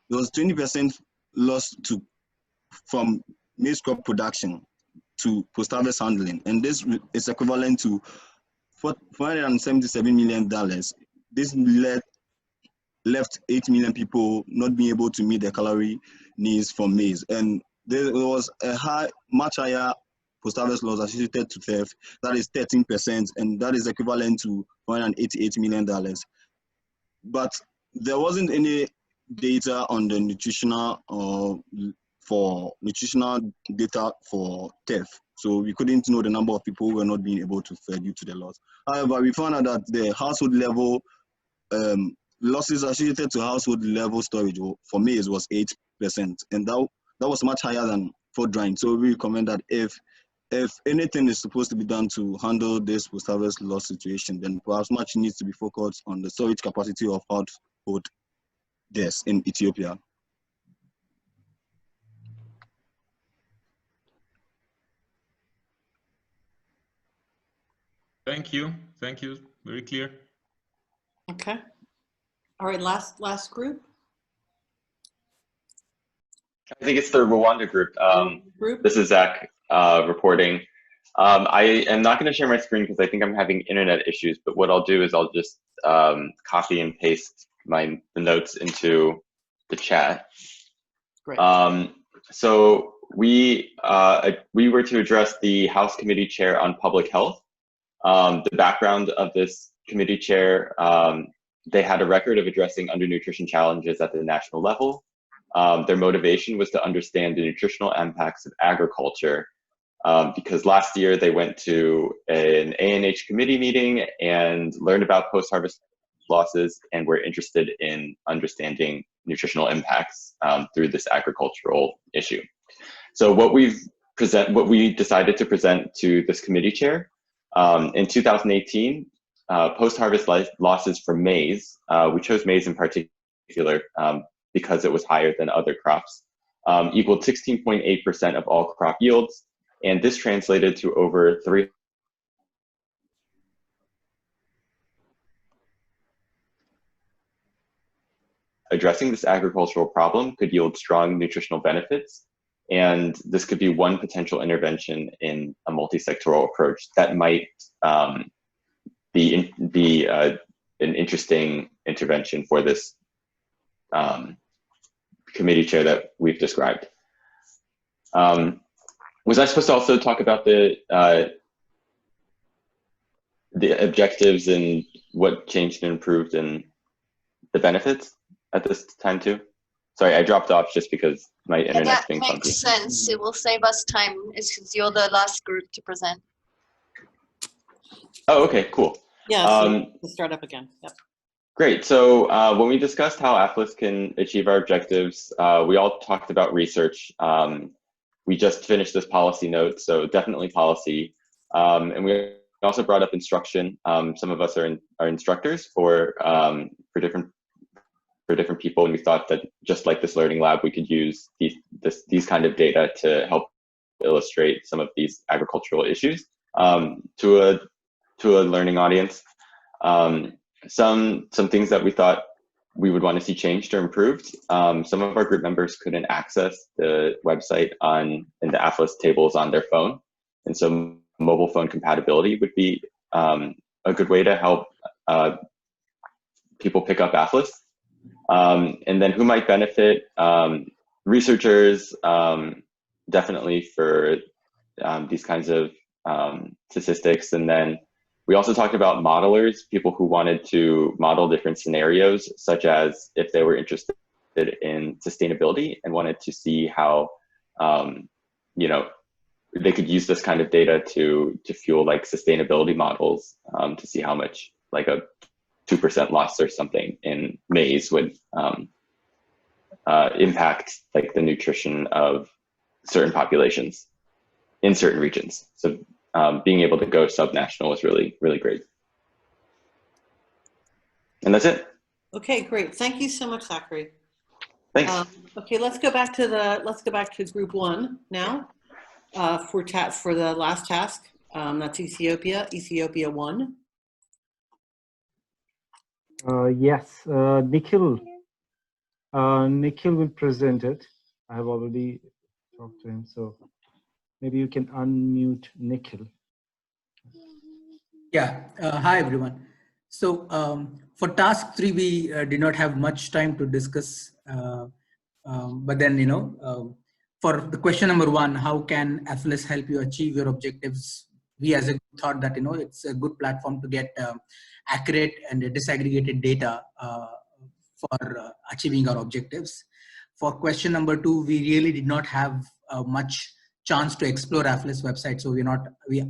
there was 20% loss from maize crop production to post-harvest handling, and this is equivalent to $477 million. This left 8 million people not being able to meet their calorie needs from maize, and there was a much higher post-harvest loss associated to theft. That is 13%, and that is equivalent to $188 million. But there wasn't any data on the nutritional data for theft, so we couldn't know the number of people who were not being able to fed due to the loss. However, we found out that the household level losses associated to household level storage for maize was 8%, and that was much higher than for drying. So we recommend that if anything is supposed to be done to handle this post-harvest loss situation, then perhaps much needs to be focused on the storage capacity of household deaths in Ethiopia. Thank you. Thank you. Very clear. Okay. All right, last group. I think it's the Rwanda group. This is Zach reporting. I am not going to share my screen because I think I'm having internet issues, but what I'll do is I'll just copy and paste the notes into the chat. Great. So we were to address the House Committee Chair on Public Health. The background of this committee chair, they had a record of addressing undernutrition challenges at the national level. Their motivation was to understand the nutritional impacts of agriculture, because last year they went to an ANH committee meeting and learned about post-harvest losses and were interested in understanding nutritional impacts through this agricultural issue. So what we decided to present to this committee chair in 2018, post-harvest losses for maize, we chose maize in particular because it was higher than other crops, equaled 16.8% of all crop yields, and this translated to over 3. Addressing this agricultural problem could yield strong nutritional benefits, and this could be one potential intervention in a multi-sectoral approach that might be an interesting intervention for this committee chair that we've described. Was I supposed to also talk about the objectives and what changed and improved and the benefits at this time too? Sorry, I dropped off just because my internet's being funky. That makes sense. It will save us time since you're the last group to present. Oh, okay, cool. Yeah, so we'll start up again. Yep. Great. So when we discussed how APHLIS can achieve our objectives, we all talked about research. We just finished this policy note, so definitely policy. And we also brought up instruction. Some of us are instructors for different people, and we thought that just like this learning lab, we could use these kind of data to help illustrate some of these agricultural issues to a learning audience. Some things that we thought we would want to see changed or improved. Some of our group members couldn't access the website in the APHLIS tables on their phone, and so mobile phone compatibility would be a good way to help people pick up APHLIS. And then who might benefit? Researchers, definitely for these kinds of statistics. And then we also talked about modelers, people who wanted to model different scenarios, such as if they were interested in sustainability and wanted to see how, they could use this kind of data to fuel like sustainability models to see how much like a 2% loss or something in maize would impact like the nutrition of certain populations in certain regions. So being able to go subnational was really, really great. And that's it. Okay, great. Thank you so much, Zachary. Thanks. Okay, let's go back to group one now for the last task. That's Ethiopia 1. Yes, Nikhil will present it. I have already talked to him, so maybe you can unmute Nikhil. Yeah, hi everyone. So for task 3, we did not have much time to discuss, but then, for the question number 1, how can APHLIS help you achieve your objectives? We as a thought that, it's a good platform to get accurate and disaggregated data for achieving our objectives. For question number 2, we really did not have much chance to explore APHLIS website, so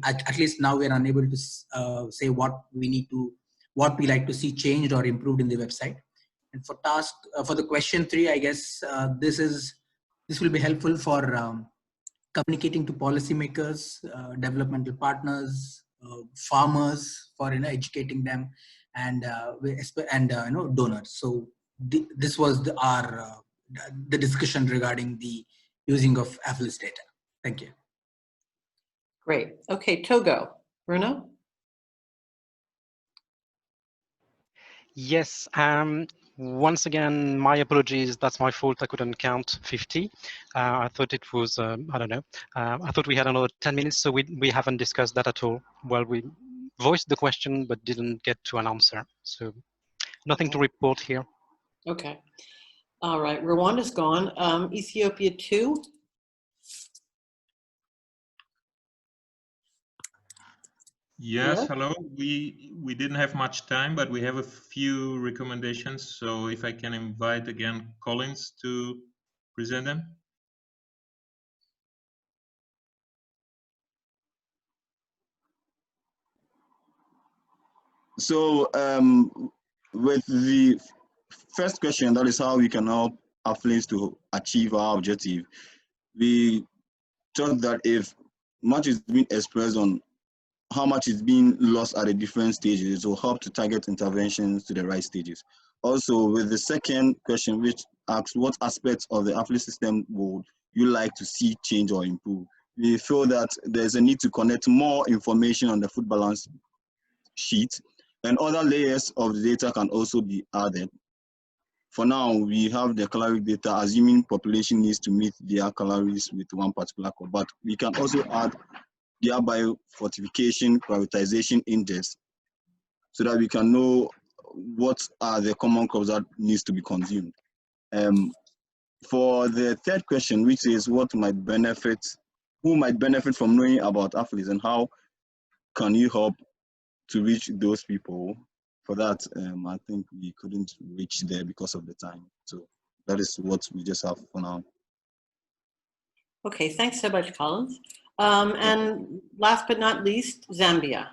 at least now we're unable to say what we like to see changed or improved in the website. And for for the question 3, I guess this will be helpful for communicating to policymakers, developmental partners, farmers, for educating them, and donors. So this was the discussion regarding the using of APHLIS data. Thank you. Great. Okay, Togo. Bruno? Yes. Once again, my apologies. That's my fault. I couldn't count 50. I thought it was, I don't know. I thought we had another 10 minutes, so we haven't discussed that at all. Well, we voiced the question, but didn't get to an answer. So nothing to report here. Okay. All right. Rwanda's gone. Ethiopia 2. Yes, Yeah. hello. We didn't have much time, but we have a few recommendations. So if I can invite again Collins to present them. So with the first question, that is how we can help APHLIS to achieve our objective. We thought that if much is being expressed on how much is being lost at the different stages, it will help to target interventions to the right stages. Also, with the second question, which asks what aspects of the APHLIS system would you like to see change or improve? We feel that there's a need to connect more information on the food balance sheet, and other layers of the data can also be added. For now, we have the caloric data, assuming population needs to meet their calories with one particular crop, but we can also add their biofortification prioritization index so that we can know what are the common crops that needs to be consumed. For the third question, which is who might benefit from knowing about APHLIS and how can you help to reach those people? For that, I think we couldn't reach there because of the time. So that is what we just have for now. Okay, thanks so much, Collins. And last but not least, Zambia.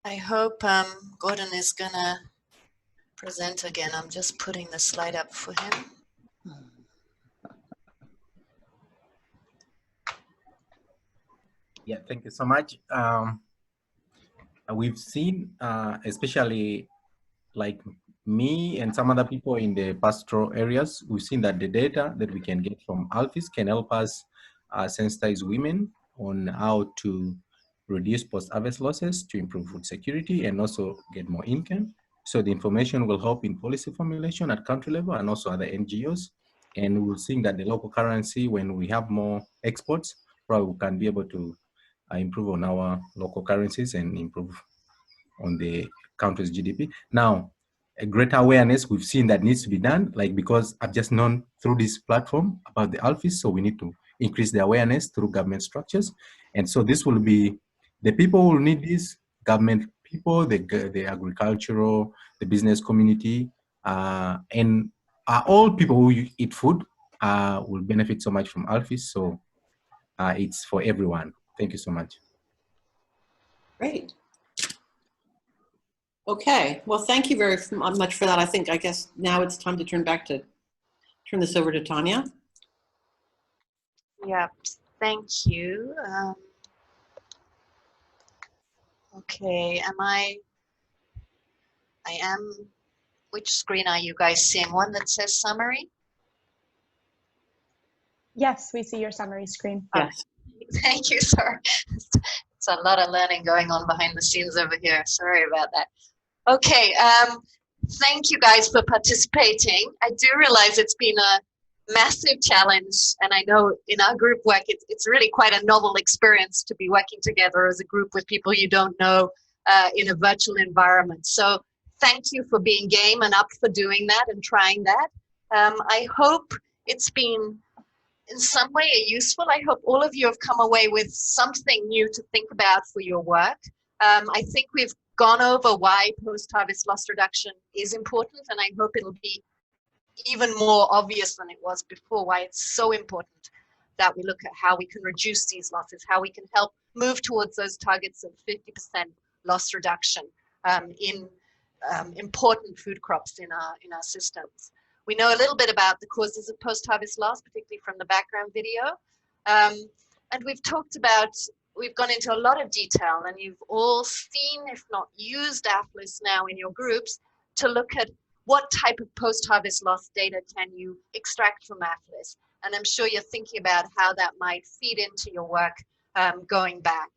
I hope Gordon is gonna present again. I'm just putting the slide up for him. Yeah, thank you so much. We've seen, especially like me and some other people in the pastoral areas, we've seen that the data that we can get from APHLIS can help us sensitize women on how to reduce post-harvest losses to improve food security and also get more income. So the information will help in policy formulation at country level and also other NGOs. And we'll see that the local currency, when we have more exports, probably we can be able to improve on our local currencies and improve on the country's GDP. Now, a greater awareness we've seen that needs to be done, like because I've just known through this platform about the APHLIS, so we need to increase the awareness through government structures. And so this will be, the people who will need this, government people, the agricultural, the business community, and all people who eat food will benefit so much from APHLIS. So it's for everyone. Thank you so much. Great. Okay, well, thank you very much for that. I guess now it's time to turn this over to Tanya. Yeah, thank you. Okay, I am, which screen are you guys seeing? One that says summary? Yes, we see your summary screen. Yes. Thank you, sorry. It's a lot of learning going on behind the scenes over here. Sorry about that. Okay, thank you guys for participating. I do realize it's been a massive challenge, and I know in our group work, it's really quite a novel experience to be working together as a group with people you don't know in a virtual environment. So thank you for being game and up for doing that and trying that. I hope it's been in some way useful. I hope all of you have come away with something new to think about for your work. I think we've gone over why post-harvest loss reduction is important, and I hope it'll be even more obvious than it was before why it's so important that we look at how we can reduce these losses, how we can help move towards those targets of 50% loss reduction in important food crops in our systems. We know a little bit about the causes of post-harvest loss, particularly from the background video. And we've gone into a lot of detail, and you've all seen, if not used, APHLIS now in your groups to look at what type of post-harvest loss data can you extract from APHLIS. And I'm sure you're thinking about how that might feed into your work going back.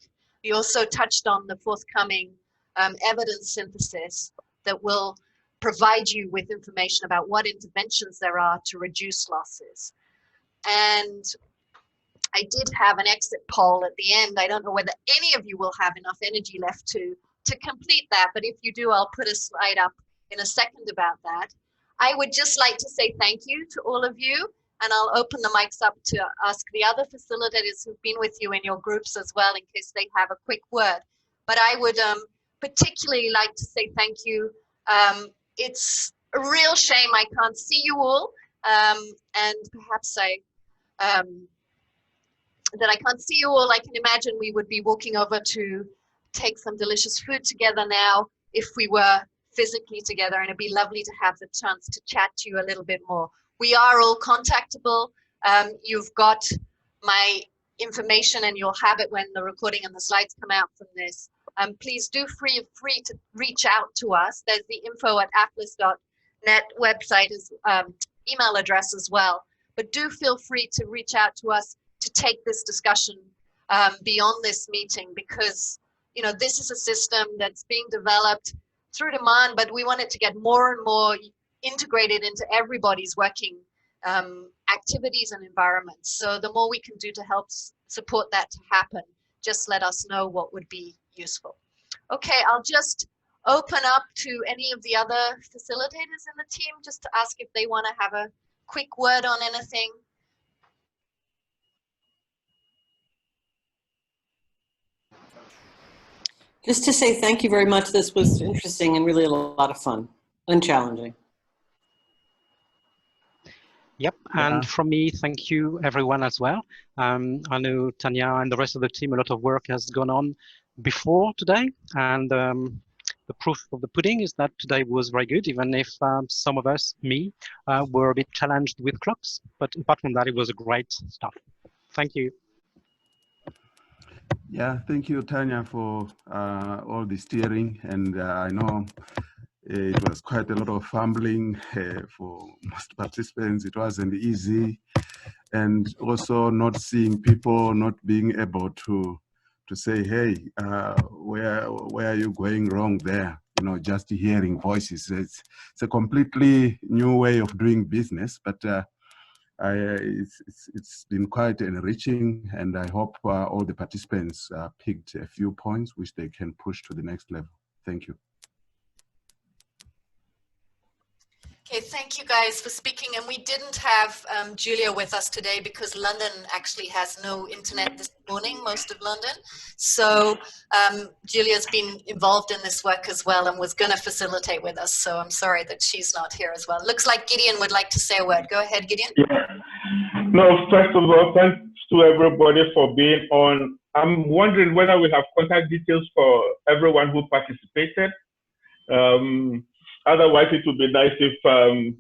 We also touched on the forthcoming evidence synthesis that will provide you with information about what interventions there are to reduce losses. And I did have an exit poll at the end. I don't know whether any of you will have enough energy left to complete that, but if you do, I'll put a slide up in a second about that. I would just like to say thank you to all of you, and I'll open the mics up to ask the other facilitators who've been with you in your groups as well in case they have a quick word. But I would particularly like to say thank you. It's a real shame I can't see you all, and perhaps that I can't see you all. I can imagine we would be walking over to take some delicious food together now if we were physically together, and it'd be lovely to have the chance to chat to you a little bit more. We are all contactable. You've got my information and you'll have it when the recording and the slides come out from this. Please do feel free to reach out to us. There's the info@aphlis.net website, is email address as well. But do feel free to reach out to us to take this discussion beyond this meeting, because this is a system that's being developed through demand, but we want it to get more and more integrated into everybody's working activities and environments. So the more we can do to help support that to happen, just let us know what would be useful. Okay, I'll just open up to any of the other facilitators in the team just to ask if they want to have a quick word on anything. Just to say thank you very much. This was interesting and really a lot of fun and challenging. Yep, and from me, thank you everyone as well. I know Tanya and the rest of the team, a lot of work has gone on before today, and the proof of the pudding is that today was very good, even if some of us, me, were a bit challenged with clocks. But apart from that, it was a great stuff. Thank you. Yeah, thank you, Tanya, for all the steering. And I know it was quite a lot of fumbling for most participants. It wasn't easy. And also not seeing people, not being able to say, hey, where are you going wrong there? Just hearing voices. It's a completely new way of doing business, but it's been quite enriching, and I hope all the participants picked a few points which they can push to the next level. Thank you. Okay, thank you guys for speaking. And we didn't have Julia with us today because London actually has no internet this morning, most of London. So Julia's been involved in this work as well and was going to facilitate with us. So I'm sorry that she's not here as well. Looks like Gideon would like to say a word. Go ahead, Gideon. Yeah. No, first of all, thanks to everybody for being on. I'm wondering whether we have contact details for everyone who participated. Otherwise, it would be nice if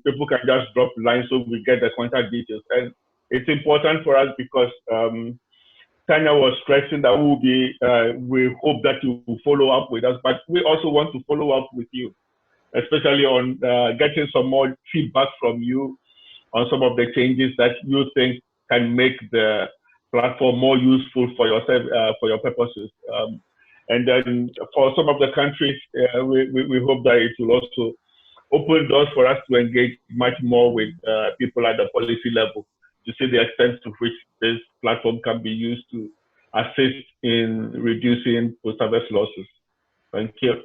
people can just drop lines so we get the contact details. And it's important for us because Tanya was stressing that we hope that you will follow up with us, but we also want to follow up with you, especially on getting some more feedback from you on some of the changes that you think can make the platform more useful for yourself, for your purposes. And then for some of the countries, we hope that it will also open doors for us to engage much more with people at the policy level to see the extent to which this platform can be used to assist in reducing post-harvest losses. Thank you.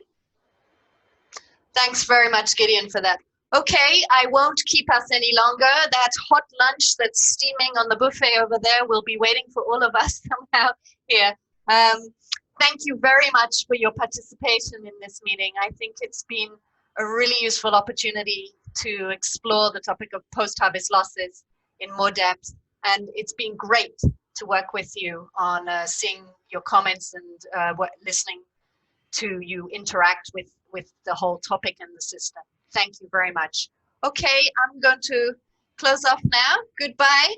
Thanks very much, Gideon, for that. Okay, I won't keep us any longer. That hot lunch that's steaming on the buffet over there will be waiting for all of us somehow here. Thank you very much for your participation in this meeting. I think it's been a really useful opportunity to explore the topic of post-harvest losses in more depth. And it's been great to work with you on seeing your comments and listening to you interact with the whole topic and the system. Thank you very much. Okay, I'm going to close off now. Goodbye.